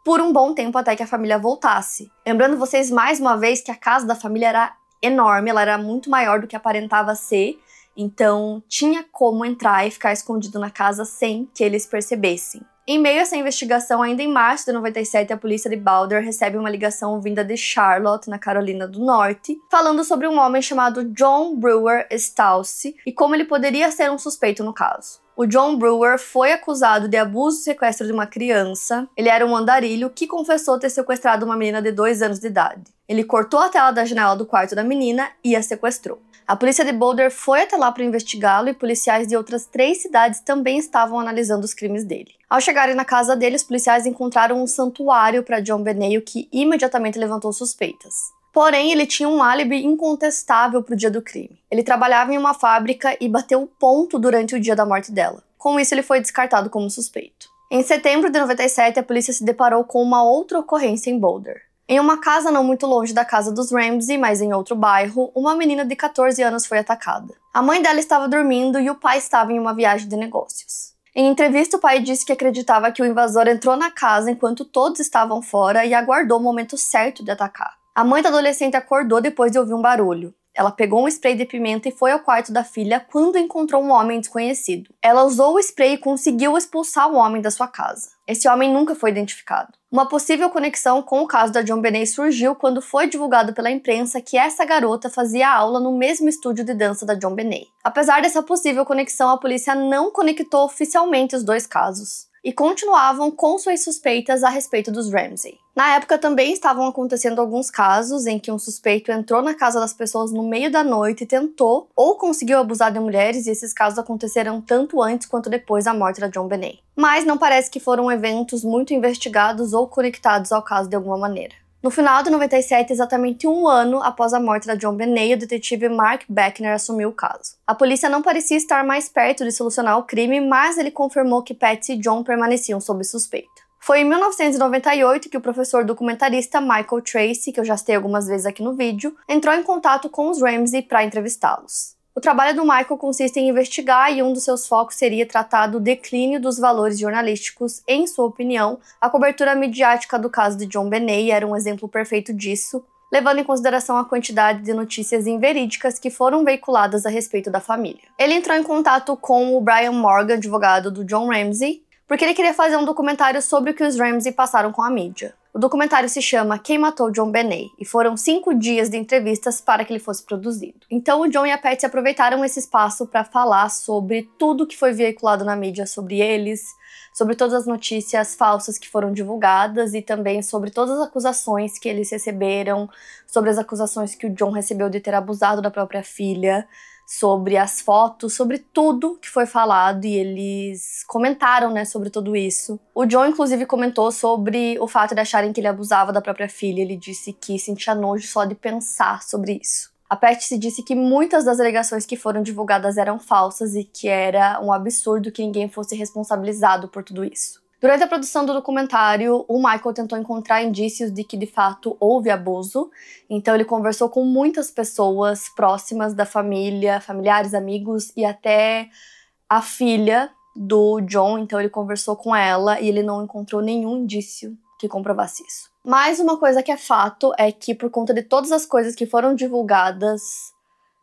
Speaker 1: por um bom tempo até que a família voltasse. Lembrando vocês mais uma vez que a casa da família era enorme, ela era muito maior do que aparentava ser. Então, tinha como entrar e ficar escondido na casa sem que eles percebessem. Em meio a essa investigação, ainda em março de 97, a polícia de Boulder recebe uma ligação vinda de Charlotte, na Carolina do Norte, falando sobre um homem chamado John Brewer Stausse e como ele poderia ser um suspeito no caso. O John Brewer foi acusado de abuso e sequestro de uma criança. Ele era um andarilho que confessou ter sequestrado uma menina de 2 anos de idade. Ele cortou a tela da janela do quarto da menina e a sequestrou. A polícia de Boulder foi até lá para investigá-lo e policiais de outras 3 cidades também estavam analisando os crimes dele. Ao chegarem na casa dele, os policiais encontraram um santuário para John Benet, o que imediatamente levantou suspeitas. Porém, ele tinha um álibi incontestável para o dia do crime. Ele trabalhava em uma fábrica e bateu o ponto durante o dia da morte dela. Com isso, ele foi descartado como suspeito. Em setembro de 97, a polícia se deparou com uma outra ocorrência em Boulder. Em uma casa não muito longe da casa dos Ramsey, mas em outro bairro, uma menina de 14 anos foi atacada. A mãe dela estava dormindo e o pai estava em uma viagem de negócios. Em entrevista, o pai disse que acreditava que o invasor entrou na casa enquanto todos estavam fora e aguardou o momento certo de atacar. A mãe da adolescente acordou depois de ouvir um barulho. Ela pegou um spray de pimenta e foi ao quarto da filha quando encontrou um homem desconhecido. Ela usou o spray e conseguiu expulsar o homem da sua casa. Esse homem nunca foi identificado. Uma possível conexão com o caso da John Benet surgiu quando foi divulgado pela imprensa que essa garota fazia aula no mesmo estúdio de dança da John Benet. Apesar dessa possível conexão, a polícia não conectou oficialmente os 2 casos e continuavam com suas suspeitas a respeito dos Ramsey. Na época também estavam acontecendo alguns casos em que um suspeito entrou na casa das pessoas no meio da noite e tentou ou conseguiu abusar de mulheres, e esses casos aconteceram tanto antes quanto depois da morte da John Benet. Mas não parece que foram eventos muito investigados ou conectados ao caso de alguma maneira. No final de 97, exatamente 1 ano após a morte da John Benet, o detetive Mark Beckner assumiu o caso. A polícia não parecia estar mais perto de solucionar o crime, mas ele confirmou que Patsy e John permaneciam sob suspeita. Foi em 1998 que o professor documentarista Michael Tracy, que eu já citei algumas vezes aqui no vídeo, entrou em contato com os Ramsey para entrevistá-los. O trabalho do Michael consiste em investigar e um dos seus focos seria tratar do declínio dos valores jornalísticos. Em sua opinião, a cobertura midiática do caso de John Benet era um exemplo perfeito disso, levando em consideração a quantidade de notícias inverídicas que foram veiculadas a respeito da família. Ele entrou em contato com o Brian Morgan, advogado do John Ramsey, porque ele queria fazer um documentário sobre o que os Ramsey passaram com a mídia. O documentário se chama Quem Matou John Benet, e foram 5 dias de entrevistas para que ele fosse produzido. Então o John e a Patsy aproveitaram esse espaço para falar sobre tudo que foi veiculado na mídia sobre eles, sobre todas as notícias falsas que foram divulgadas e também sobre todas as acusações que eles receberam, sobre as acusações que o John recebeu de ter abusado da própria filha, sobre as fotos, sobre tudo que foi falado, e eles comentaram, né, sobre tudo isso. O John, inclusive, comentou sobre o fato de acharem que ele abusava da própria filha. Ele disse que sentia nojo só de pensar sobre isso. A Patsy disse que muitas das alegações que foram divulgadas eram falsas e que era um absurdo que ninguém fosse responsabilizado por tudo isso. Durante a produção do documentário, o Michael tentou encontrar indícios de que de fato houve abuso, então ele conversou com muitas pessoas próximas da família, familiares, amigos e até a filha do John, então ele conversou com ela e ele não encontrou nenhum indício que comprovasse isso. Mas uma coisa que é fato é que por conta de todas as coisas que foram divulgadas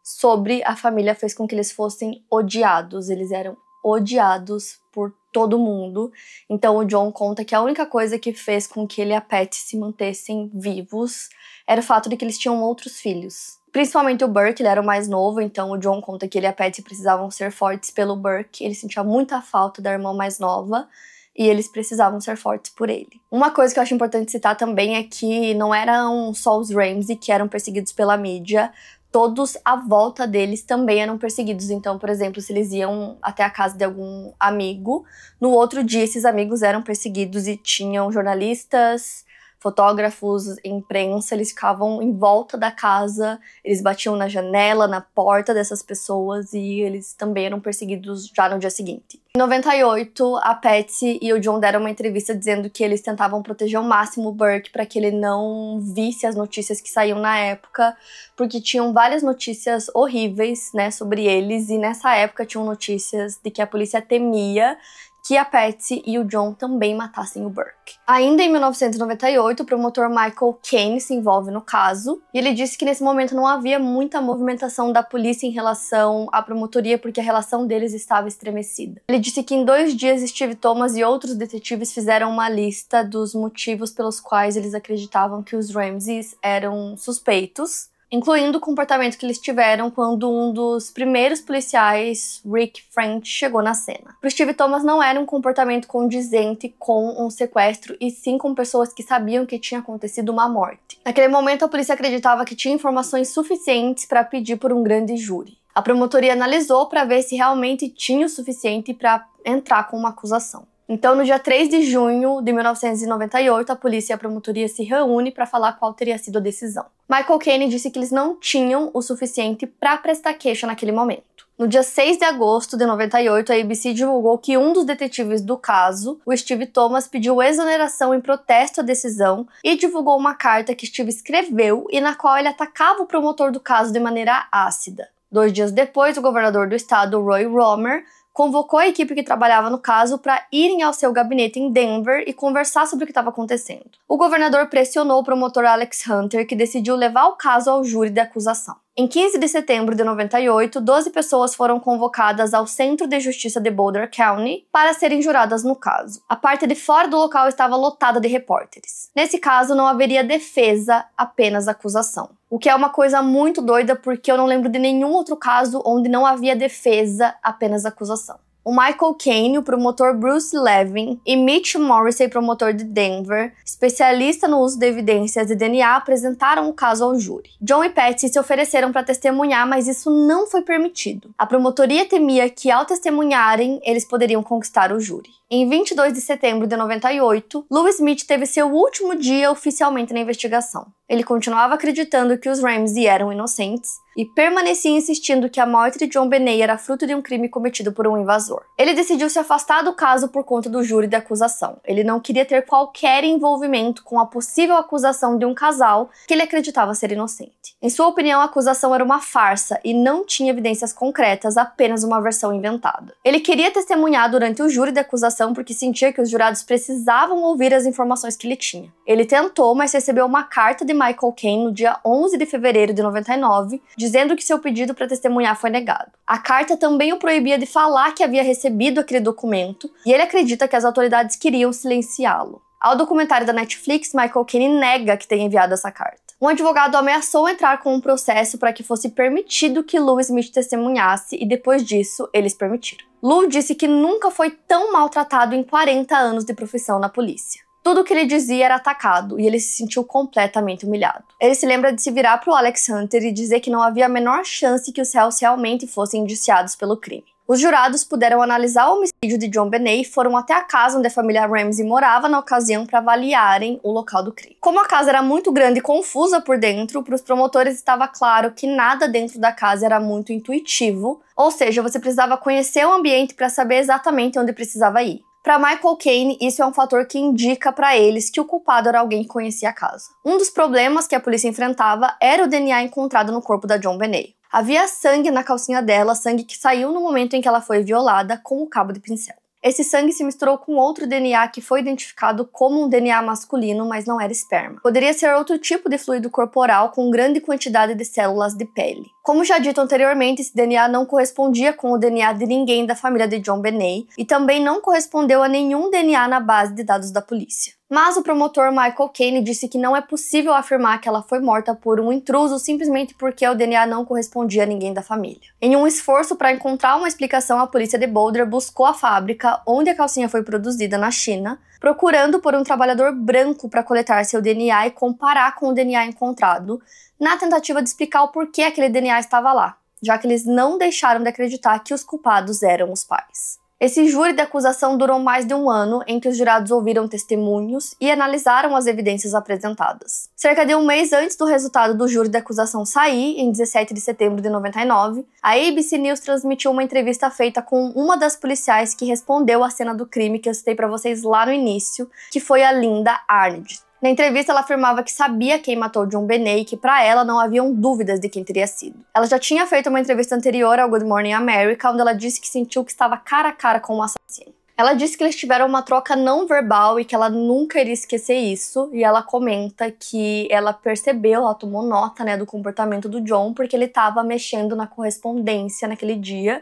Speaker 1: sobre a família fez com que eles fossem odiados, eles eram odiados por todo mundo. Então o John conta que a única coisa que fez com que ele e a Patty se mantessem vivos era o fato de que eles tinham outros filhos. Principalmente o Burke, ele era o mais novo, então o John conta que ele e a Patty precisavam ser fortes pelo Burke. Ele sentia muita falta da irmã mais nova e eles precisavam ser fortes por ele. Uma coisa que eu acho importante citar também é que não eram só os Ramsey que eram perseguidos pela mídia, todos à volta deles também eram perseguidos. Então, por exemplo, se eles iam até a casa de algum amigo, no outro dia esses amigos eram perseguidos e tinham jornalistas, fotógrafos, imprensa, eles ficavam em volta da casa, eles batiam na janela, na porta dessas pessoas e eles também eram perseguidos já no dia seguinte. Em 98, a Patsy e o John deram uma entrevista dizendo que eles tentavam proteger ao máximo o Burke para que ele não visse as notícias que saíam na época, porque tinham várias notícias horríveis, né, sobre eles, e nessa época tinham notícias de que a polícia temia que a Patsy e o John também matassem o Burke. Ainda em 1998, o promotor Michael Caine se envolve no caso, e ele disse que nesse momento não havia muita movimentação da polícia em relação à promotoria porque a relação deles estava estremecida. Ele disse que em 2 dias Steve Thomas e outros detetives fizeram uma lista dos motivos pelos quais eles acreditavam que os Ramseys eram suspeitos, incluindo o comportamento que eles tiveram quando um dos primeiros policiais, Rick French, chegou na cena. Para Steve Thomas não era um comportamento condizente com um sequestro, e sim com pessoas que sabiam que tinha acontecido uma morte. Naquele momento, a polícia acreditava que tinha informações suficientes para pedir por um grande júri. A promotoria analisou para ver se realmente tinha o suficiente para entrar com uma acusação. Então, no dia 3 de junho de 1998, a polícia e a promotoria se reúnem para falar qual teria sido a decisão. Michael Caine disse que eles não tinham o suficiente para prestar queixa naquele momento. No dia 6 de agosto de 98, a ABC divulgou que um dos detetives do caso, o Steve Thomas, pediu exoneração em protesto à decisão e divulgou uma carta que Steve escreveu e na qual ele atacava o promotor do caso de maneira ácida. 2 dias depois, o governador do estado, Roy Romer, convocou a equipe que trabalhava no caso para irem ao seu gabinete em Denver e conversar sobre o que estava acontecendo. O governador pressionou o promotor Alex Hunter, que decidiu levar o caso ao júri de acusação. Em 15 de setembro de 98, 12 pessoas foram convocadas ao Centro de Justiça de Boulder County para serem juradas no caso. A parte de fora do local estava lotada de repórteres. Nesse caso, não haveria defesa, apenas acusação. O que é uma coisa muito doida, porque eu não lembro de nenhum outro caso onde não havia defesa, apenas acusação. O Michael Caine, o promotor Bruce Levin e Mitch Morrissey, promotor de Denver, especialista no uso de evidências de DNA, apresentaram o caso ao júri. John e Patsy se ofereceram para testemunhar, mas isso não foi permitido. A promotoria temia que, ao testemunharem, eles poderiam conquistar o júri. Em 22 de setembro de 98, Louis Smith teve seu último dia oficialmente na investigação. Ele continuava acreditando que os Ramsey eram inocentes e permanecia insistindo que a morte de John Benet era fruto de um crime cometido por um invasor. Ele decidiu se afastar do caso por conta do júri de acusação. Ele não queria ter qualquer envolvimento com a possível acusação de um casal que ele acreditava ser inocente. Em sua opinião, a acusação era uma farsa e não tinha evidências concretas, apenas uma versão inventada. Ele queria testemunhar durante o júri de acusação porque sentia que os jurados precisavam ouvir as informações que ele tinha. Ele tentou, mas recebeu uma carta de Michael Caine no dia 11 de fevereiro de 99, dizendo que seu pedido para testemunhar foi negado. A carta também o proibia de falar que havia recebido aquele documento, e ele acredita que as autoridades queriam silenciá-lo. Ao documentário da Netflix, Michael Caine nega que tenha enviado essa carta. Um advogado ameaçou entrar com um processo para que fosse permitido que Louis Smith testemunhasse, e depois disso, eles permitiram. Lou disse que nunca foi tão maltratado em 40 anos de profissão na polícia. Tudo o que ele dizia era atacado e ele se sentiu completamente humilhado. Ele se lembra de se virar para o Alex Hunter e dizer que não havia a menor chance que os réus realmente fossem indiciados pelo crime. Os jurados puderam analisar o homicídio de John Benet e foram até a casa onde a família Ramsey morava na ocasião para avaliarem o local do crime. Como a casa era muito grande e confusa por dentro, para os promotores estava claro que nada dentro da casa era muito intuitivo, ou seja, você precisava conhecer o ambiente para saber exatamente onde precisava ir. Para Michael Caine, isso é um fator que indica para eles que o culpado era alguém que conhecia a casa. Um dos problemas que a polícia enfrentava era o DNA encontrado no corpo da JonBenét. Havia sangue na calcinha dela, sangue que saiu no momento em que ela foi violada com o cabo de pincel. Esse sangue se misturou com outro DNA que foi identificado como um DNA masculino, mas não era esperma. Poderia ser outro tipo de fluido corporal com grande quantidade de células de pele. Como já dito anteriormente, esse DNA não correspondia com o DNA de ninguém da família de JonBenét e também não correspondeu a nenhum DNA na base de dados da polícia. Mas o promotor Michael Caine disse que não é possível afirmar que ela foi morta por um intruso simplesmente porque o DNA não correspondia a ninguém da família. Em um esforço para encontrar uma explicação, a polícia de Boulder buscou a fábrica onde a calcinha foi produzida na China, procurando por um trabalhador branco para coletar seu DNA e comparar com o DNA encontrado, na tentativa de explicar o porquê aquele DNA estava lá, já que eles não deixaram de acreditar que os culpados eram os pais. Esse júri de acusação durou mais de um ano, em que os jurados ouviram testemunhos e analisaram as evidências apresentadas. Cerca de um mês antes do resultado do júri de acusação sair, em 17 de setembro de 99, a ABC News transmitiu uma entrevista feita com uma das policiais que respondeu à cena do crime que eu citei para vocês lá no início, que foi a Linda Arndt. Na entrevista, ela afirmava que sabia quem matou JonBenét e que para ela não haviam dúvidas de quem teria sido. Ela já tinha feito uma entrevista anterior ao Good Morning America, onde ela disse que sentiu que estava cara a cara com o assassino. Ela disse que eles tiveram uma troca não verbal e que ela nunca iria esquecer isso, e ela comenta que ela percebeu, ela tomou nota, do comportamento do John, porque ele estava mexendo na correspondência naquele dia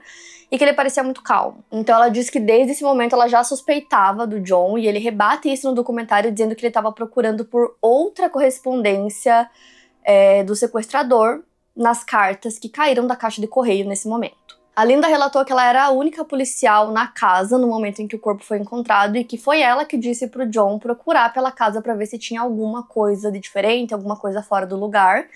Speaker 1: e que ele parecia muito calmo. Então ela disse que desde esse momento ela já suspeitava do John, e ele rebate isso no documentário dizendo que ele estava procurando por outra correspondência do sequestrador nas cartas que caíram da caixa de correio nesse momento. A Linda relatou que ela era a única policial na casa no momento em que o corpo foi encontrado e que foi ela que disse pro John procurar pela casa para ver se tinha alguma coisa de diferente, alguma coisa fora do lugar.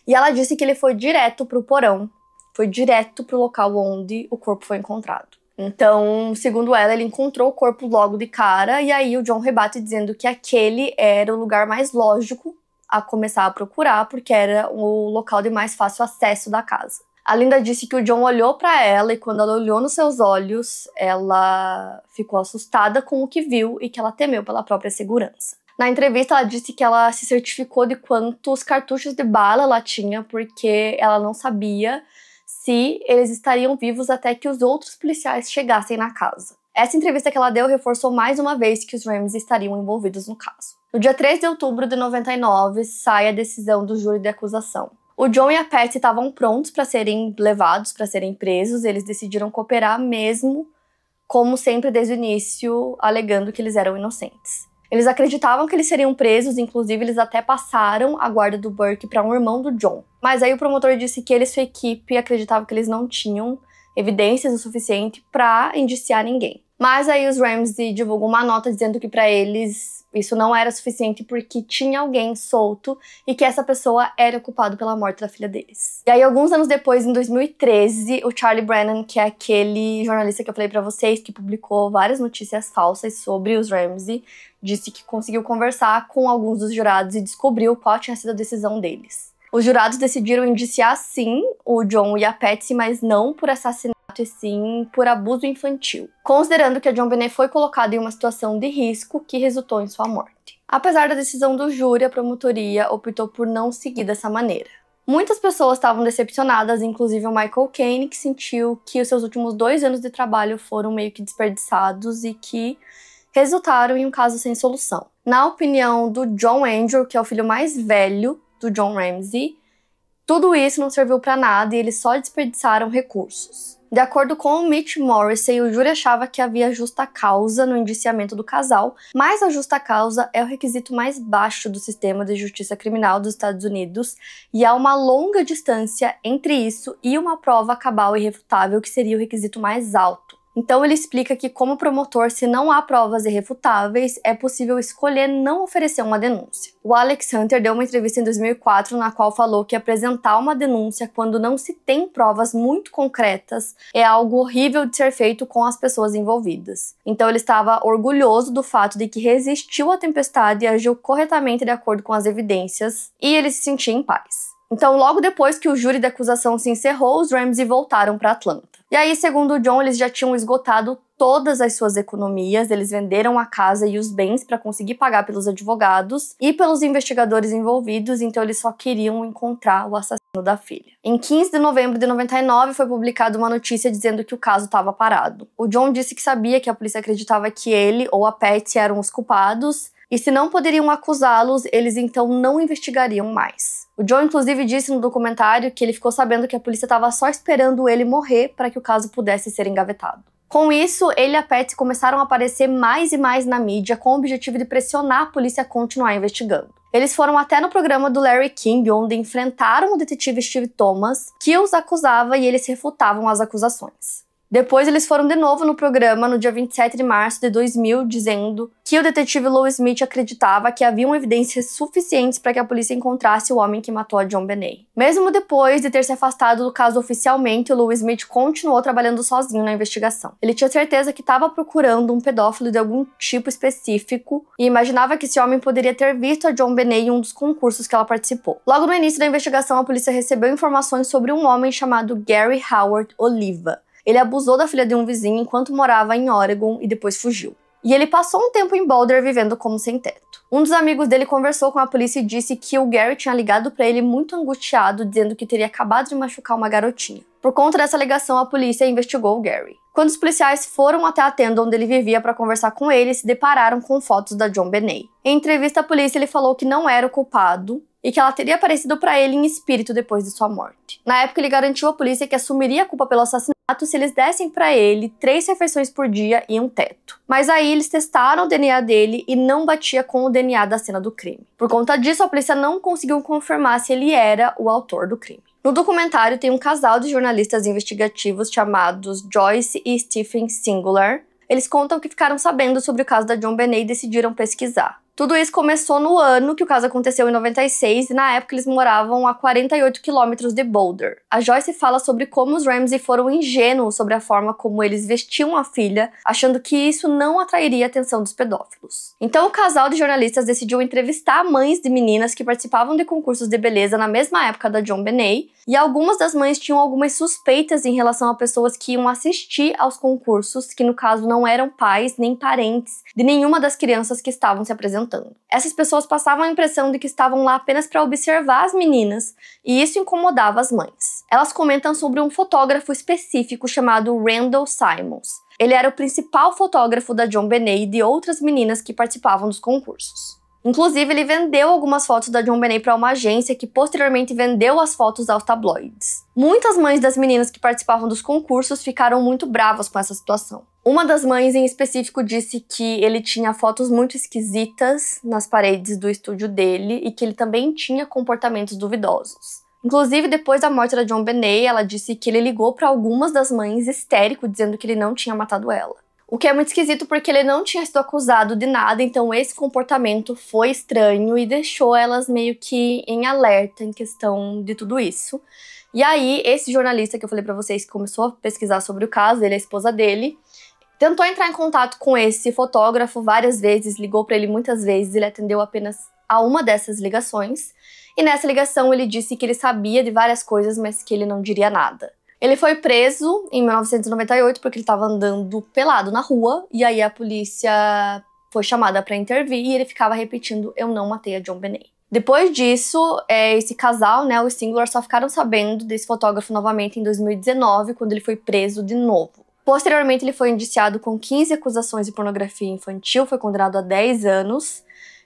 Speaker 1: E ela disse que ele foi direto pro porão, foi direto pro local onde o corpo foi encontrado. Então, segundo ela, ele encontrou o corpo logo de cara e aí o John rebate dizendo que aquele era o lugar mais lógico a começar a procurar porque era o local de mais fácil acesso da casa. A Linda disse que o John olhou para ela e quando ela olhou nos seus olhos, ela ficou assustada com o que viu e que ela temeu pela própria segurança. Na entrevista, ela disse que ela se certificou de quantos cartuchos de bala ela tinha porque ela não sabia se eles estariam vivos até que os outros policiais chegassem na casa. Essa entrevista que ela deu reforçou mais uma vez que os Ramsey estariam envolvidos no caso. No dia 3 de outubro de 99, sai a decisão do júri de acusação. O John e a Patsy estavam prontos para serem levados, para serem presos. Eles decidiram cooperar mesmo, como sempre desde o início, alegando que eles eram inocentes. Eles acreditavam que eles seriam presos, inclusive eles até passaram a guarda do Burke para um irmão do John. Mas aí o promotor disse que ele e sua equipe acreditavam que eles não tinham evidências o suficiente para indiciar ninguém. Mas aí os Ramsey divulgam uma nota dizendo que para eles isso não era suficiente porque tinha alguém solto e que essa pessoa era culpada pela morte da filha deles. E aí alguns anos depois, em 2013, o Charlie Brennan, que é aquele jornalista que eu falei pra vocês, que publicou várias notícias falsas sobre os Ramsey, disse que conseguiu conversar com alguns dos jurados e descobriu qual tinha sido a decisão deles. Os jurados decidiram indiciar sim o John e a Patsy, mas não por assassinato e sim por abuso infantil, considerando que a JonBenét foi colocada em uma situação de risco que resultou em sua morte. Apesar da decisão do júri, a promotoria optou por não seguir dessa maneira. Muitas pessoas estavam decepcionadas, inclusive o Michael Caine, que sentiu que os seus últimos 2 anos de trabalho foram meio que desperdiçados e que resultaram em um caso sem solução. Na opinião do John Andrew, que é o filho mais velho do John Ramsey, tudo isso não serviu para nada e eles só desperdiçaram recursos. De acordo com o Mitch Morrissey, o júri achava que havia justa causa no indiciamento do casal, mas a justa causa é o requisito mais baixo do sistema de justiça criminal dos Estados Unidos e há uma longa distância entre isso e uma prova cabal e irrefutável, que seria o requisito mais alto. Então ele explica que, como promotor, se não há provas irrefutáveis, é possível escolher não oferecer uma denúncia. O Alex Hunter deu uma entrevista em 2004 na qual falou que apresentar uma denúncia quando não se tem provas muito concretas é algo horrível de ser feito com as pessoas envolvidas. Então ele estava orgulhoso do fato de que resistiu à tempestade e agiu corretamente de acordo com as evidências, e ele se sentia em paz. Então, logo depois que o júri da acusação se encerrou, os Ramsey voltaram para Atlanta. E aí, segundo o John, eles já tinham esgotado todas as suas economias, eles venderam a casa e os bens para conseguir pagar pelos advogados e pelos investigadores envolvidos, então eles só queriam encontrar o assassino da filha. Em 15 de novembro de 99 foi publicada uma notícia dizendo que o caso estava parado. O John disse que sabia que a polícia acreditava que ele ou a Patsy eram os culpados, e se não poderiam acusá-los, eles então não investigariam mais. O John, inclusive, disse no documentário que ele ficou sabendo que a polícia estava só esperando ele morrer para que o caso pudesse ser engavetado. Com isso, ele e a Patsy começaram a aparecer mais e mais na mídia com o objetivo de pressionar a polícia a continuar investigando. Eles foram até no programa do Larry King, onde enfrentaram o detetive Steve Thomas, que os acusava e eles refutavam as acusações. Depois eles foram de novo no programa no dia 27 de março de 2000, dizendo que o detetive Louis Smith acreditava que haviam evidências suficientes para que a polícia encontrasse o homem que matou a JonBenét. Mesmo depois de ter se afastado do caso oficialmente, o Louis Smith continuou trabalhando sozinho na investigação. Ele tinha certeza que estava procurando um pedófilo de algum tipo específico e imaginava que esse homem poderia ter visto a JonBenét em um dos concursos que ela participou. Logo no início da investigação, a polícia recebeu informações sobre um homem chamado Gary Howard Oliva. Ele abusou da filha de um vizinho enquanto morava em Oregon e depois fugiu. E ele passou um tempo em Boulder vivendo como sem-teto. Um dos amigos dele conversou com a polícia e disse que o Gary tinha ligado para ele muito angustiado, dizendo que teria acabado de machucar uma garotinha. Por conta dessa alegação, a polícia investigou o Gary. Quando os policiais foram até a tenda onde ele vivia para conversar com ele, se depararam com fotos da JonBenét. Em entrevista à polícia, ele falou que não era o culpado e que ela teria aparecido para ele em espírito depois de sua morte. Na época, ele garantiu à polícia que assumiria a culpa pelo assassinato se eles dessem para ele 3 refeições por dia e um teto. Mas aí eles testaram o DNA dele e não batia com o DNA da cena do crime. Por conta disso, a polícia não conseguiu confirmar se ele era o autor do crime. No documentário tem um casal de jornalistas investigativos chamados Joyce e Stephen Singular. Eles contam que ficaram sabendo sobre o caso da JonBenét e decidiram pesquisar. Tudo isso começou no ano que o caso aconteceu, em 96, e na época eles moravam a 48 quilômetros de Boulder. A Joyce fala sobre como os Ramsey foram ingênuos sobre a forma como eles vestiam a filha, achando que isso não atrairia a atenção dos pedófilos. Então o casal de jornalistas decidiu entrevistar mães de meninas que participavam de concursos de beleza na mesma época da JonBenét, e algumas das mães tinham algumas suspeitas em relação a pessoas que iam assistir aos concursos, que no caso não eram pais nem parentes de nenhuma das crianças que estavam se apresentando. Essas pessoas passavam a impressão de que estavam lá apenas para observar as meninas, e isso incomodava as mães. Elas comentam sobre um fotógrafo específico chamado Randall Simons. Ele era o principal fotógrafo da JonBenét e de outras meninas que participavam dos concursos. Inclusive, ele vendeu algumas fotos da JonBenét para uma agência que posteriormente vendeu as fotos aos tabloides. Muitas mães das meninas que participavam dos concursos ficaram muito bravas com essa situação. Uma das mães em específico disse que ele tinha fotos muito esquisitas nas paredes do estúdio dele e que ele também tinha comportamentos duvidosos. Inclusive, depois da morte da JonBenét, ela disse que ele ligou para algumas das mães histérico, dizendo que ele não tinha matado ela. O que é muito esquisito porque ele não tinha sido acusado de nada, então esse comportamento foi estranho e deixou elas meio que em alerta em questão de tudo isso. E aí, esse jornalista que eu falei pra vocês, que começou a pesquisar sobre o caso, ele é a esposa dele, tentou entrar em contato com esse fotógrafo várias vezes, ligou pra ele muitas vezes, ele atendeu apenas a uma dessas ligações. E nessa ligação ele disse que ele sabia de várias coisas, mas que ele não diria nada. Ele foi preso em 1998 porque ele estava andando pelado na rua, e aí a polícia foi chamada para intervir e ele ficava repetindo: "Eu não matei a JonBenét". Depois disso, esse casal, né, os Singular, só ficaram sabendo desse fotógrafo novamente em 2019, quando ele foi preso de novo. Posteriormente, ele foi indiciado com 15 acusações de pornografia infantil, foi condenado a 10 anos,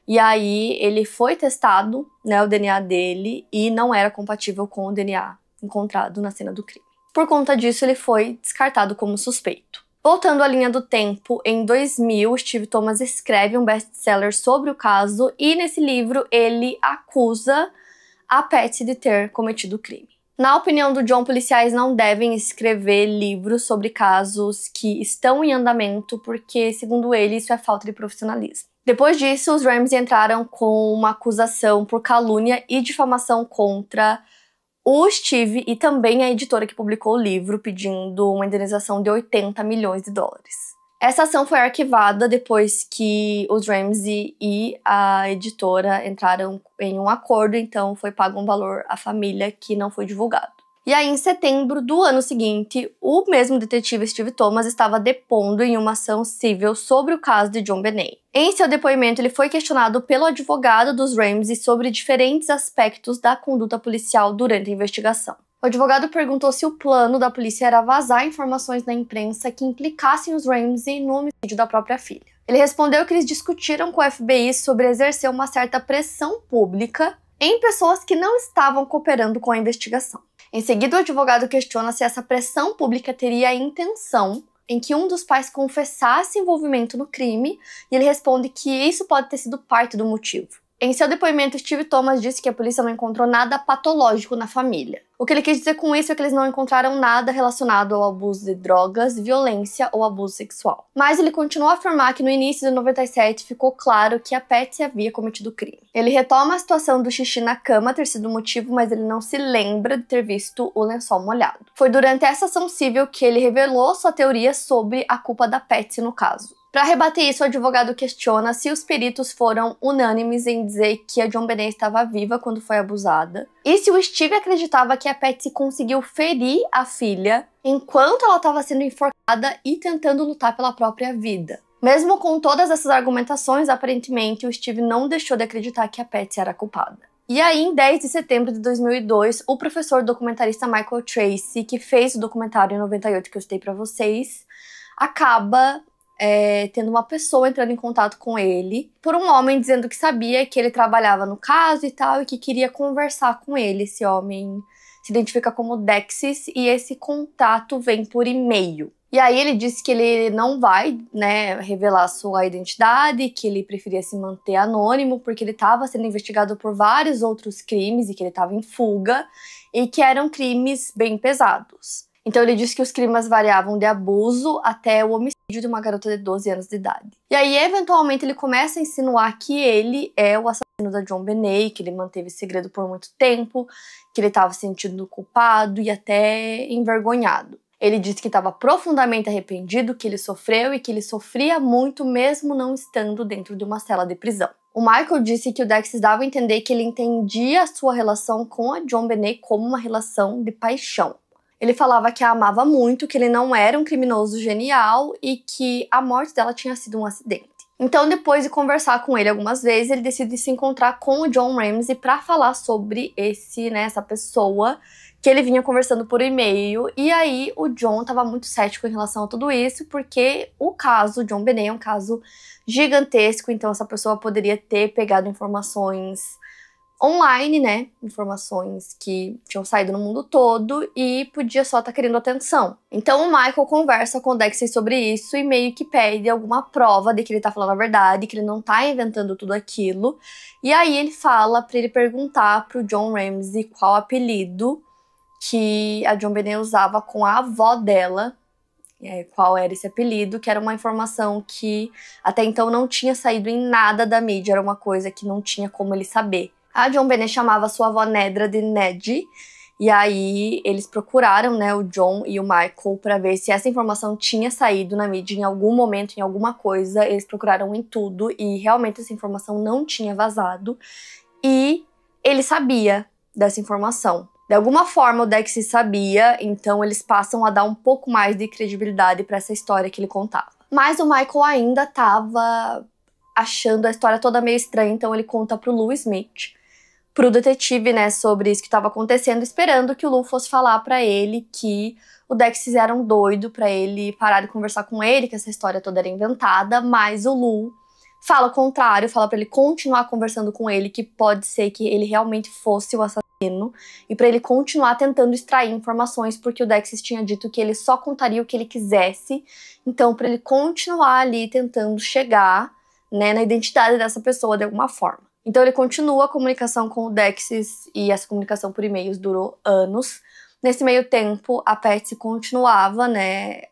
Speaker 1: e aí ele foi testado, né, o DNA dele, e não era compatível com o DNA encontrado na cena do crime. Por conta disso, ele foi descartado como suspeito. Voltando à linha do tempo, em 2000, Steve Thomas escreve um best-seller sobre o caso e nesse livro ele acusa a Patsy de ter cometido o crime. Na opinião do John, policiais não devem escrever livros sobre casos que estão em andamento porque, segundo ele, isso é falta de profissionalismo. Depois disso, os Ramsey entraram com uma acusação por calúnia e difamação contra o Steve e também a editora que publicou o livro, pedindo uma indenização de $80 milhões. Essa ação foi arquivada depois que os Ramsey e a editora entraram em um acordo, então foi pago um valor à família que não foi divulgado. E aí, em setembro do ano seguinte, o mesmo detetive Steve Thomas estava depondo em uma ação civil sobre o caso de JonBenét. Em seu depoimento, ele foi questionado pelo advogado dos Ramsey sobre diferentes aspectos da conduta policial durante a investigação. O advogado perguntou se o plano da polícia era vazar informações na imprensa que implicassem os Ramsey no homicídio da própria filha. Ele respondeu que eles discutiram com o FBI sobre exercer uma certa pressão pública em pessoas que não estavam cooperando com a investigação. Em seguida, o advogado questiona se essa pressão pública teria a intenção em que um dos pais confessasse envolvimento no crime, e ele responde que isso pode ter sido parte do motivo. Em seu depoimento, Steve Thomas disse que a polícia não encontrou nada patológico na família. O que ele quis dizer com isso é que eles não encontraram nada relacionado ao abuso de drogas, violência ou abuso sexual. Mas ele continuou a afirmar que no início de 97 ficou claro que a Patsy havia cometido o crime. Ele retoma a situação do xixi na cama ter sido o motivo, mas ele não se lembra de ter visto o lençol molhado. Foi durante essa ação civil que ele revelou sua teoria sobre a culpa da Patsy no caso. Para rebater isso, o advogado questiona se os peritos foram unânimes em dizer que a JonBenét estava viva quando foi abusada, e se o Steve acreditava que a Patsy conseguiu ferir a filha enquanto ela estava sendo enforcada e tentando lutar pela própria vida. Mesmo com todas essas argumentações, aparentemente o Steve não deixou de acreditar que a Patsy era culpada. E aí, em 10 de setembro de 2002, o professor documentarista Michael Tracey, que fez o documentário em 98 que eu citei para vocês, acaba tendo uma pessoa entrando em contato com ele por um homem dizendo que sabia que ele trabalhava no caso e tal, e que queria conversar com ele. Esse homem se identifica como Dexys e esse contato vem por e-mail. E aí ele disse que ele não vai, revelar sua identidade, que ele preferia se manter anônimo porque ele estava sendo investigado por vários outros crimes e que ele estava em fuga e que eram crimes bem pesados. Então ele disse que os crimes variavam de abuso até o homicídio de uma garota de 12 anos de idade. E aí, eventualmente, ele começa a insinuar que ele é o assassino da JonBenét, que ele manteve segredo por muito tempo, que ele estava se sentindo culpado e até envergonhado. Ele disse que estava profundamente arrependido, que ele sofreu e que ele sofria muito mesmo não estando dentro de uma cela de prisão. O Michael disse que o Dexys dava a entender que ele entendia a sua relação com a JonBenét como uma relação de paixão. Ele falava que a amava muito, que ele não era um criminoso genial e que a morte dela tinha sido um acidente. Então, depois de conversar com ele algumas vezes, ele decide se encontrar com o John Ramsey para falar sobre essa pessoa que ele vinha conversando por e-mail. E aí, o John estava muito cético em relação a tudo isso, porque o caso JonBenét é um caso gigantesco, então essa pessoa poderia ter pegado informações online, informações que tinham saído no mundo todo e podia só estar querendo atenção. Então o Michael conversa com o Dexter sobre isso e meio que pede alguma prova de que ele tá falando a verdade, que ele não tá inventando tudo aquilo. E aí ele fala pra ele perguntar pro John Ramsey qual apelido que a JonBenét usava com a avó dela, qual era esse apelido, que era uma informação que até então não tinha saído em nada da mídia, era uma coisa que não tinha como ele saber. A JonBenét chamava sua avó Nedra de Ned, e aí eles procuraram, o John e o Michael para ver se essa informação tinha saído na mídia em algum momento, em alguma coisa. Eles procuraram em tudo e realmente essa informação não tinha vazado. E ele sabia dessa informação. De alguma forma o Dexy sabia, então eles passam a dar um pouco mais de credibilidade para essa história que ele contava. Mas o Michael ainda estava achando a história toda meio estranha, então ele conta pro Lou Smith, pro detetive, sobre isso que estava acontecendo, esperando que o Lou fosse falar pra ele que o Dexys era um doido, pra ele parar de conversar com ele, que essa história toda era inventada, mas o Lou fala o contrário, fala pra ele continuar conversando com ele, que pode ser que ele realmente fosse o assassino, e pra ele continuar tentando extrair informações, porque o Dexys tinha dito que ele só contaria o que ele quisesse, então pra ele continuar ali tentando chegar, na identidade dessa pessoa de alguma forma. Então ele continua a comunicação com o Dexys e essa comunicação por e-mails durou anos. Nesse meio tempo, a Patsy continuava,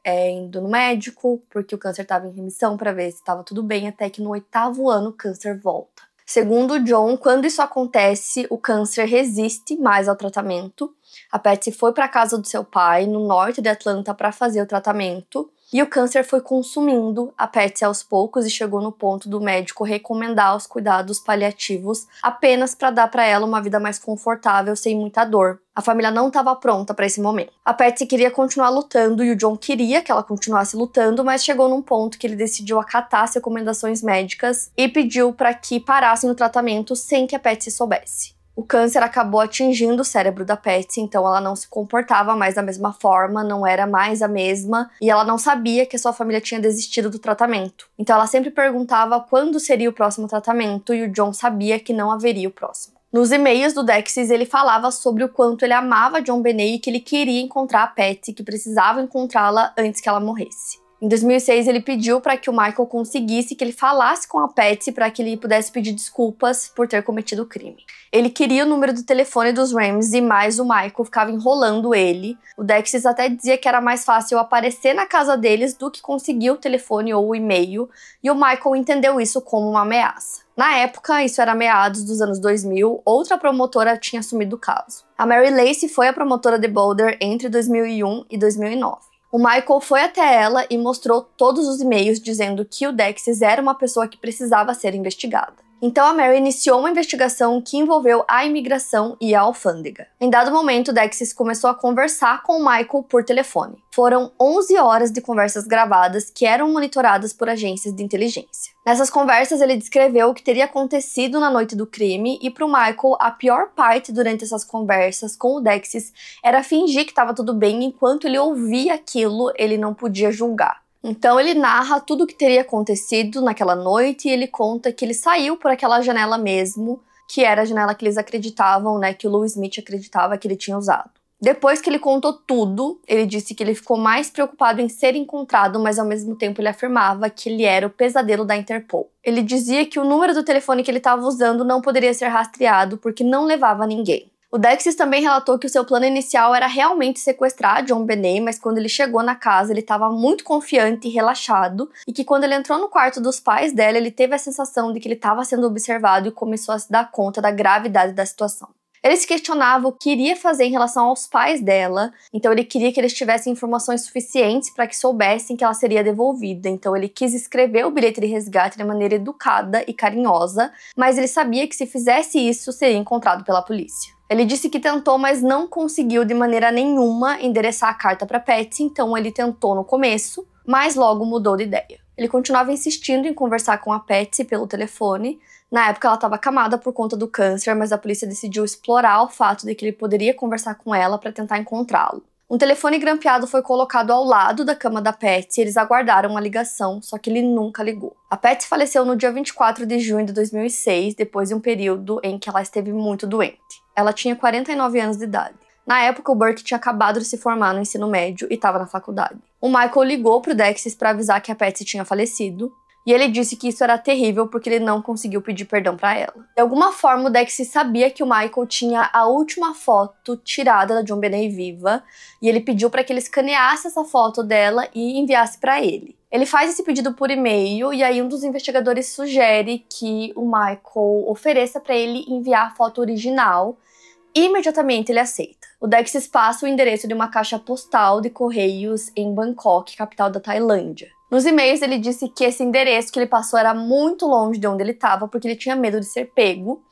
Speaker 1: indo no médico, porque o câncer estava em remissão para ver se estava tudo bem, até que no 8º ano o câncer volta. Segundo o John, quando isso acontece, o câncer resiste mais ao tratamento. A Patsy foi para a casa do seu pai, no norte de Atlanta, para fazer o tratamento. E o câncer foi consumindo a Patsy aos poucos e chegou no ponto do médico recomendar os cuidados paliativos apenas para dar para ela uma vida mais confortável, sem muita dor. A família não estava pronta para esse momento. A Patsy queria continuar lutando e o John queria que ela continuasse lutando, mas chegou num ponto que ele decidiu acatar as recomendações médicas e pediu para que parassem o tratamento sem que a Patsy soubesse. O câncer acabou atingindo o cérebro da Patsy, então ela não se comportava mais da mesma forma, não era mais a mesma, e ela não sabia que a sua família tinha desistido do tratamento. Então ela sempre perguntava quando seria o próximo tratamento, e o John sabia que não haveria o próximo. Nos e-mails do Dexys, ele falava sobre o quanto ele amava John Benet e que ele queria encontrar a Patsy, que precisava encontrá-la antes que ela morresse. Em 2006, ele pediu para que o Michael conseguisse que ele falasse com a Patsy para que ele pudesse pedir desculpas por ter cometido o crime. Ele queria o número do telefone dos Ramsey, mas o Michael ficava enrolando ele. O Dexys até dizia que era mais fácil aparecer na casa deles do que conseguir o telefone ou o e-mail, e o Michael entendeu isso como uma ameaça. Na época, isso era meados dos anos 2000, outra promotora tinha assumido o caso. A Mary Lacey foi a promotora de Boulder entre 2001 e 2009. O Michael foi até ela e mostrou todos os e-mails dizendo que o Dexys era uma pessoa que precisava ser investigada. Então a Mary iniciou uma investigação que envolveu a imigração e a alfândega. Em dado momento, o Dexys começou a conversar com o Michael por telefone. Foram 11 horas de conversas gravadas que eram monitoradas por agências de inteligência. Nessas conversas, ele descreveu o que teria acontecido na noite do crime e para o Michael, a pior parte durante essas conversas com o Dexys era fingir que estava tudo bem enquanto ele ouvia aquilo, ele não podia julgar. Então ele narra tudo o que teria acontecido naquela noite e ele conta que ele saiu por aquela janela mesmo, que era a janela que eles acreditavam, né, que o Louis Smith acreditava que ele tinha usado. Depois que ele contou tudo, ele disse que ele ficou mais preocupado em ser encontrado, mas ao mesmo tempo ele afirmava que ele era o pesadelo da Interpol. Ele dizia que o número do telefone que ele estava usando não poderia ser rastreado porque não levava a ninguém. O Dexys também relatou que o seu plano inicial era realmente sequestrar John Benet, mas quando ele chegou na casa ele estava muito confiante e relaxado, e que quando ele entrou no quarto dos pais dela, ele teve a sensação de que ele estava sendo observado e começou a se dar conta da gravidade da situação. Ele se questionava o que iria fazer em relação aos pais dela, então ele queria que eles tivessem informações suficientes para que soubessem que ela seria devolvida. Então ele quis escrever o bilhete de resgate de maneira educada e carinhosa, mas ele sabia que se fizesse isso, seria encontrado pela polícia. Ele disse que tentou, mas não conseguiu de maneira nenhuma endereçar a carta para Patsy, então ele tentou no começo, mas logo mudou de ideia. Ele continuava insistindo em conversar com a Patsy pelo telefone. Na época ela estava acamada por conta do câncer, mas a polícia decidiu explorar o fato de que ele poderia conversar com ela para tentar encontrá-lo. Um telefone grampeado foi colocado ao lado da cama da Patsy e eles aguardaram a ligação, só que ele nunca ligou. A Patsy faleceu no dia 24 de junho de 2006, depois de um período em que ela esteve muito doente. Ela tinha 49 anos de idade. Na época, o Burke tinha acabado de se formar no ensino médio e estava na faculdade. O Michael ligou para o Dexys para avisar que a Patsy tinha falecido, e ele disse que isso era terrível porque ele não conseguiu pedir perdão para ela. De alguma forma, o Dexys sabia que o Michael tinha a última foto tirada da John Benet viva, e ele pediu para que ele escaneasse essa foto dela e enviasse para ele. Ele faz esse pedido por e-mail e aí um dos investigadores sugere que o Michael ofereça para ele enviar a foto original. E imediatamente ele aceita. O Dexys passa o endereço de uma caixa postal de correios em Bangkok, capital da Tailândia. Nos e-mails ele disse que esse endereço que ele passou era muito longe de onde ele estava porque ele tinha medo de ser pego.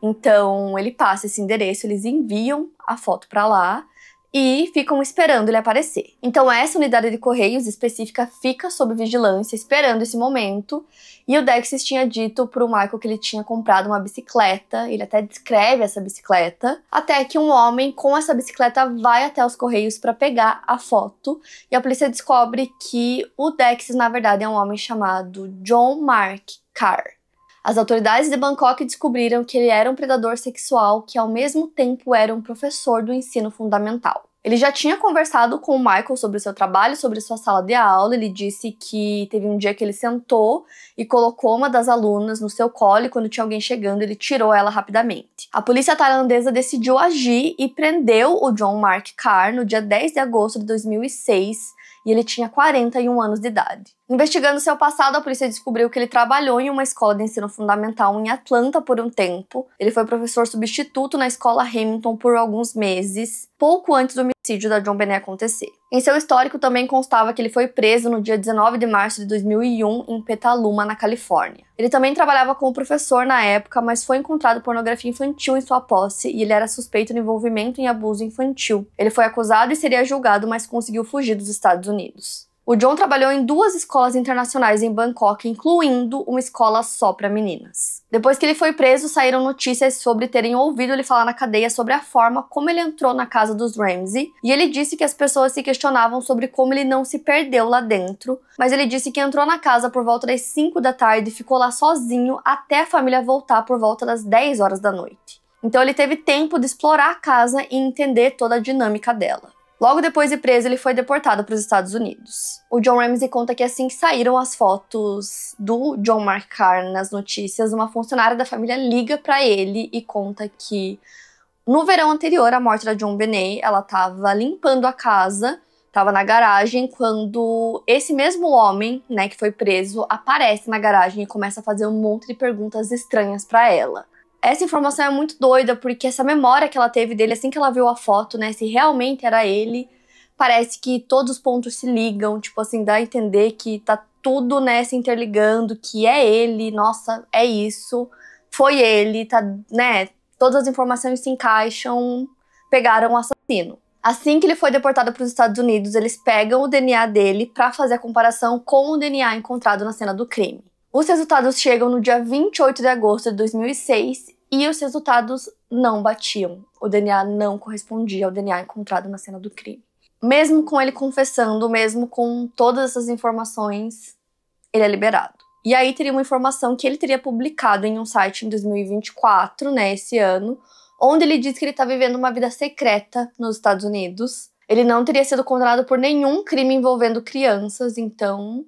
Speaker 1: Então ele passa esse endereço, eles enviam a foto para lá e ficam esperando ele aparecer. Então essa unidade de correios específica fica sob vigilância, esperando esse momento, e o Dexys tinha dito pro Michael que ele tinha comprado uma bicicleta, ele até descreve essa bicicleta, até que um homem com essa bicicleta vai até os correios para pegar a foto, e a polícia descobre que o Dexys na verdade é um homem chamado John Mark Carr. As autoridades de Bangkok descobriram que ele era um predador sexual que, ao mesmo tempo, era um professor do ensino fundamental. Ele já tinha conversado com o Michael sobre o seu trabalho, sobre sua sala de aula. Ele disse que teve um dia que ele sentou e colocou uma das alunas no seu colo e quando tinha alguém chegando, ele tirou ela rapidamente. A polícia tailandesa decidiu agir e prendeu o John Mark Carr no dia 10 de agosto de 2006 e ele tinha 41 anos de idade. Investigando seu passado, a polícia descobriu que ele trabalhou em uma escola de ensino fundamental em Atlanta por um tempo. Ele foi professor substituto na escola Hamilton por alguns meses, pouco antes do homicídio da JonBenét acontecer. Em seu histórico também constava que ele foi preso no dia 19 de março de 2001 em Petaluma, na Califórnia. Ele também trabalhava como professor na época, mas foi encontrado pornografia infantil em sua posse e ele era suspeito de envolvimento em abuso infantil. Ele foi acusado e seria julgado, mas conseguiu fugir dos Estados Unidos. O John trabalhou em 2 escolas internacionais em Bangkok, incluindo uma escola só para meninas. Depois que ele foi preso, saíram notícias sobre terem ouvido ele falar na cadeia sobre a forma como ele entrou na casa dos Ramsey, e ele disse que as pessoas se questionavam sobre como ele não se perdeu lá dentro, mas ele disse que entrou na casa por volta das 5 da tarde e ficou lá sozinho até a família voltar por volta das 10 horas da noite. Então ele teve tempo de explorar a casa e entender toda a dinâmica dela. Logo depois de preso, ele foi deportado para os Estados Unidos. O John Ramsey conta que assim que saíram as fotos do John Mark Karr nas notícias, uma funcionária da família liga para ele e conta que no verão anterior à morte da JonBenét, ela estava limpando a casa, estava na garagem, quando esse mesmo homem, que foi preso, aparece na garagem e começa a fazer um monte de perguntas estranhas para ela. Essa informação é muito doida, porque essa memória que ela teve dele assim que ela viu a foto, se realmente era ele, parece que todos os pontos se ligam, dá a entender que tá tudo, se interligando, que é ele, nossa, é isso, foi ele, todas as informações se encaixam, pegaram o assassino. Assim que ele foi deportado para os Estados Unidos, eles pegam o DNA dele para fazer a comparação com o DNA encontrado na cena do crime. Os resultados chegam no dia 28 de agosto de 2006 e os resultados não batiam. O DNA não correspondia ao DNA encontrado na cena do crime. Mesmo com ele confessando, mesmo com todas essas informações, ele é liberado. E aí teria uma informação que ele teria publicado em um site em 2024, esse ano, onde ele diz que ele está vivendo uma vida secreta nos Estados Unidos. Ele não teria sido condenado por nenhum crime envolvendo crianças, então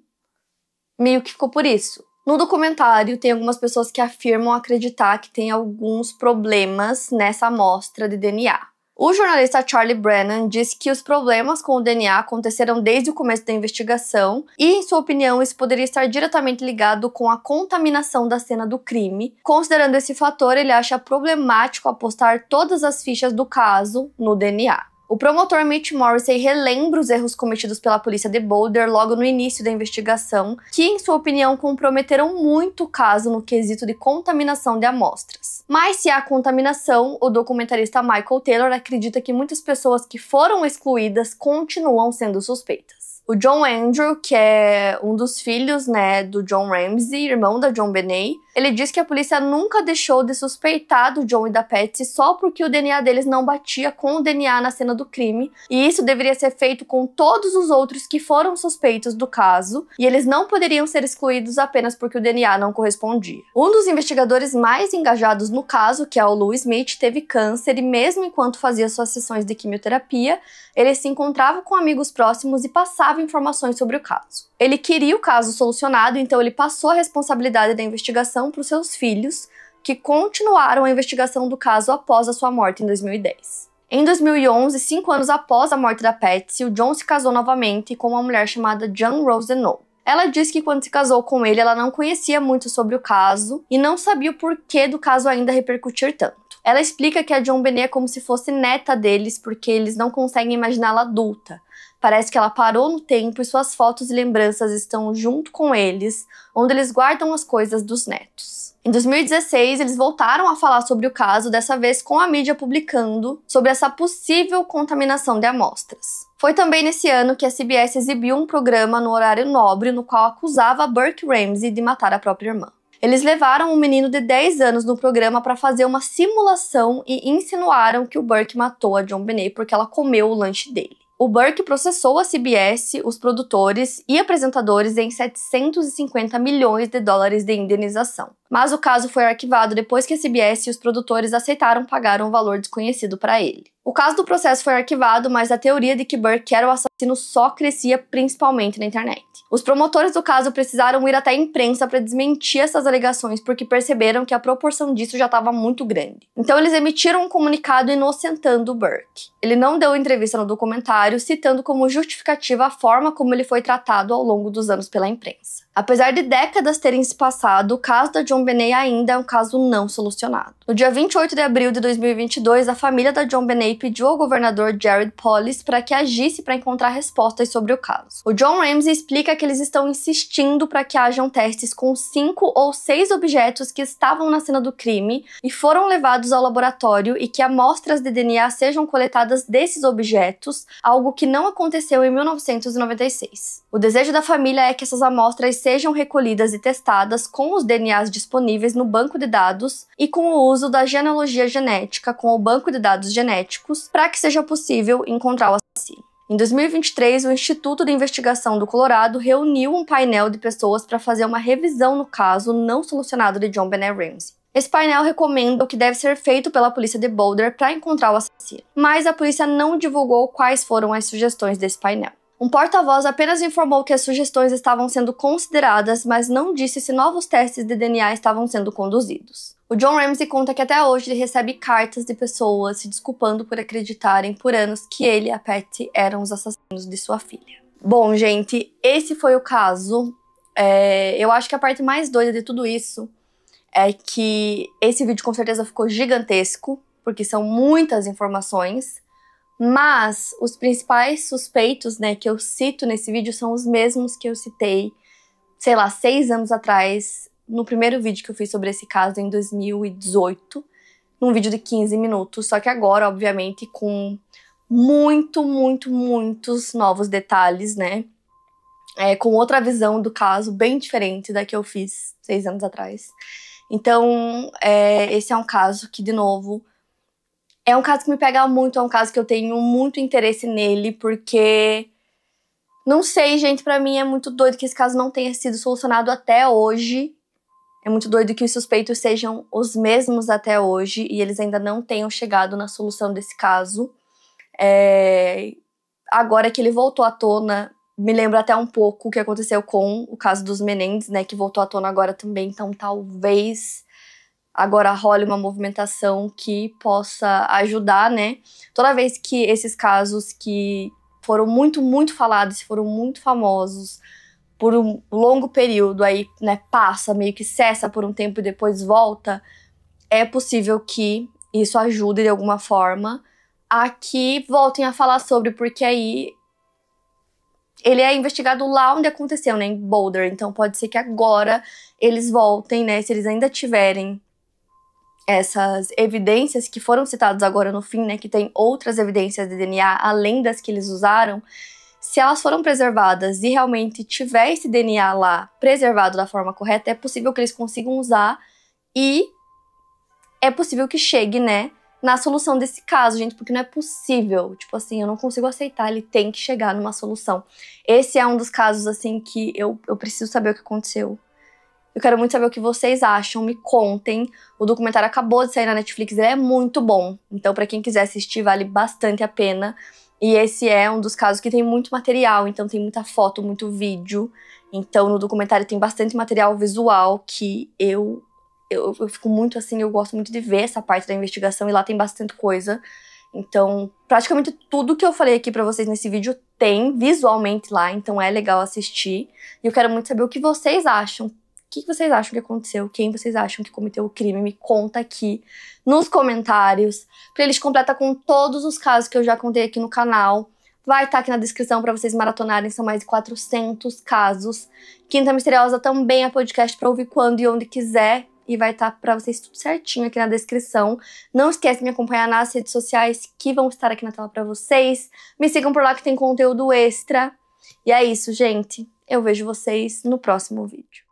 Speaker 1: meio que ficou por isso. No documentário, tem algumas pessoas que afirmam acreditar que tem alguns problemas nessa amostra de DNA. O jornalista Charlie Brennan diz que os problemas com o DNA aconteceram desde o começo da investigação e, em sua opinião, isso poderia estar diretamente ligado com a contaminação da cena do crime. Considerando esse fator, ele acha problemático apostar todas as fichas do caso no DNA. O promotor Mitch Morrissey relembra os erros cometidos pela polícia de Boulder logo no início da investigação, que, em sua opinião, comprometeram muito o caso no quesito de contaminação de amostras. Mas se há contaminação, o documentarista Michael Taylor acredita que muitas pessoas que foram excluídas continuam sendo suspeitas. O John Andrew, que é um dos filhos, do John Ramsey, irmão da JonBenét, ele diz que a polícia nunca deixou de suspeitar do John e da Patsy só porque o DNA deles não batia com o DNA na cena do crime, e isso deveria ser feito com todos os outros que foram suspeitos do caso, e eles não poderiam ser excluídos apenas porque o DNA não correspondia. Um dos investigadores mais engajados no caso, que é o Lou Smith, teve câncer e mesmo enquanto fazia suas sessões de quimioterapia, ele se encontrava com amigos próximos e passava informações sobre o caso. Ele queria o caso solucionado, então ele passou a responsabilidade da investigação para os seus filhos, que continuaram a investigação do caso após a sua morte em 2010. Em 2011, 5 anos após a morte da Patsy, o John se casou novamente com uma mulher chamada Jan Rose Deneau. Ela disse que quando se casou com ele, ela não conhecia muito sobre o caso e não sabia o porquê do caso ainda repercutir tanto. Ela explica que a JonBenét é como se fosse neta deles, porque eles não conseguem imaginá-la adulta. Parece que ela parou no tempo e suas fotos e lembranças estão junto com eles, onde eles guardam as coisas dos netos. Em 2016, eles voltaram a falar sobre o caso, dessa vez com a mídia publicando sobre essa possível contaminação de amostras. Foi também nesse ano que a CBS exibiu um programa no horário nobre no qual acusava Burke Ramsey de matar a própria irmã. Eles levaram um menino de 10 anos no programa para fazer uma simulação e insinuaram que o Burke matou a JonBenét porque ela comeu o lanche dele. O Burke processou a CBS, os produtores e apresentadores em $750 milhões de indenização. Mas o caso foi arquivado depois que a CBS e os produtores aceitaram pagar um valor desconhecido para ele. O caso do processo foi arquivado, mas a teoria de que Burke era o assassino só crescia principalmente na internet. Os promotores do caso precisaram ir até a imprensa para desmentir essas alegações porque perceberam que a proporção disso já estava muito grande. Então eles emitiram um comunicado inocentando Burke. Ele não deu entrevista no documentário, citando como justificativa a forma como ele foi tratado ao longo dos anos pela imprensa. Apesar de décadas terem se passado, o caso da JonBenét ainda é um caso não solucionado. No dia 28 de abril de 2022, a família da JonBenét pediu ao governador Jared Polis para que agisse para encontrar respostas sobre o caso. O John Ramsey explica que eles estão insistindo para que hajam testes com 5 ou 6 objetos que estavam na cena do crime e foram levados ao laboratório e que amostras de DNA sejam coletadas desses objetos, algo que não aconteceu em 1996. O desejo da família é que essas amostras sejam recolhidas e testadas com os DNAs disponíveis no banco de dados e com o uso da genealogia genética com o banco de dados genéticos para que seja possível encontrar o assassino. Em 2023, o Instituto de Investigação do Colorado reuniu um painel de pessoas para fazer uma revisão no caso não solucionado de JonBenét Ramsey. Esse painel recomenda o que deve ser feito pela polícia de Boulder para encontrar o assassino, mas a polícia não divulgou quais foram as sugestões desse painel. Um porta-voz apenas informou que as sugestões estavam sendo consideradas, mas não disse se novos testes de DNA estavam sendo conduzidos. O John Ramsey conta que até hoje ele recebe cartas de pessoas se desculpando por acreditarem por anos que ele e a Patty eram os assassinos de sua filha. Bom, gente, esse foi o caso. Eu acho que a parte mais doida de tudo isso é que esse vídeo com certeza ficou gigantesco, porque são muitas informações. Mas os principais suspeitos, né, que eu cito nesse vídeo são os mesmos que eu citei, 6 anos atrás, no primeiro vídeo que eu fiz sobre esse caso em 2018, num vídeo de 15 minutos, só que agora, obviamente, com muitos novos detalhes, né, com outra visão do caso bem diferente da que eu fiz 6 anos atrás. Então, esse é um caso que, de novo, é um caso que me pega muito, é um caso que eu tenho muito interesse nele, porque, não sei, gente, pra mim é muito doido que esse caso não tenha sido solucionado até hoje. É muito doido que os suspeitos sejam os mesmos até hoje e eles ainda não tenham chegado na solução desse caso. Agora que ele voltou à tona, me lembra até um pouco o que aconteceu com o caso dos Menendez, né, que voltou à tona agora também, então talvez agora role uma movimentação que possa ajudar, né? Toda vez que esses casos que foram muito falados, foram muito famosos por um longo período, aí, né, passa, meio que cessa por um tempo e depois volta, é possível que isso ajude de alguma forma a que voltem a falar sobre, porque aí ele é investigado lá onde aconteceu, né, em Boulder, então pode ser que agora eles voltem, né, se eles ainda tiverem essas evidências que foram citadas agora no fim, né, que tem outras evidências de DNA além das que eles usaram, se elas foram preservadas e realmente tiver esse DNA lá preservado da forma correta, é possível que eles consigam usar e é possível que chegue, né, na solução desse caso, gente, porque não é possível, tipo assim, eu não consigo aceitar, ele tem que chegar numa solução. Esse é um dos casos, assim, que eu preciso saber o que aconteceu. Eu quero muito saber o que vocês acham, me contem. O documentário acabou de sair na Netflix, ele é muito bom. Então, pra quem quiser assistir, vale bastante a pena. E esse é um dos casos que tem muito material, então tem muita foto, muito vídeo. Então, no documentário tem bastante material visual que eu fico muito assim, eu gosto muito de ver essa parte da investigação e lá tem bastante coisa. Então, praticamente tudo que eu falei aqui pra vocês nesse vídeo tem visualmente lá, então é legal assistir. E eu quero muito saber o que vocês acham. O que vocês acham que aconteceu? Quem vocês acham que cometeu o crime? Me conta aqui nos comentários. Playlist completa com todos os casos que eu já contei aqui no canal. Vai estar aqui na descrição para vocês maratonarem. São mais de 400 casos. Quinta Misteriosa também é podcast para ouvir quando e onde quiser. E vai estar para vocês tudo certinho aqui na descrição. Não esquece de me acompanhar nas redes sociais que vão estar aqui na tela para vocês. Me sigam por lá que tem conteúdo extra. E é isso, gente. Eu vejo vocês no próximo vídeo.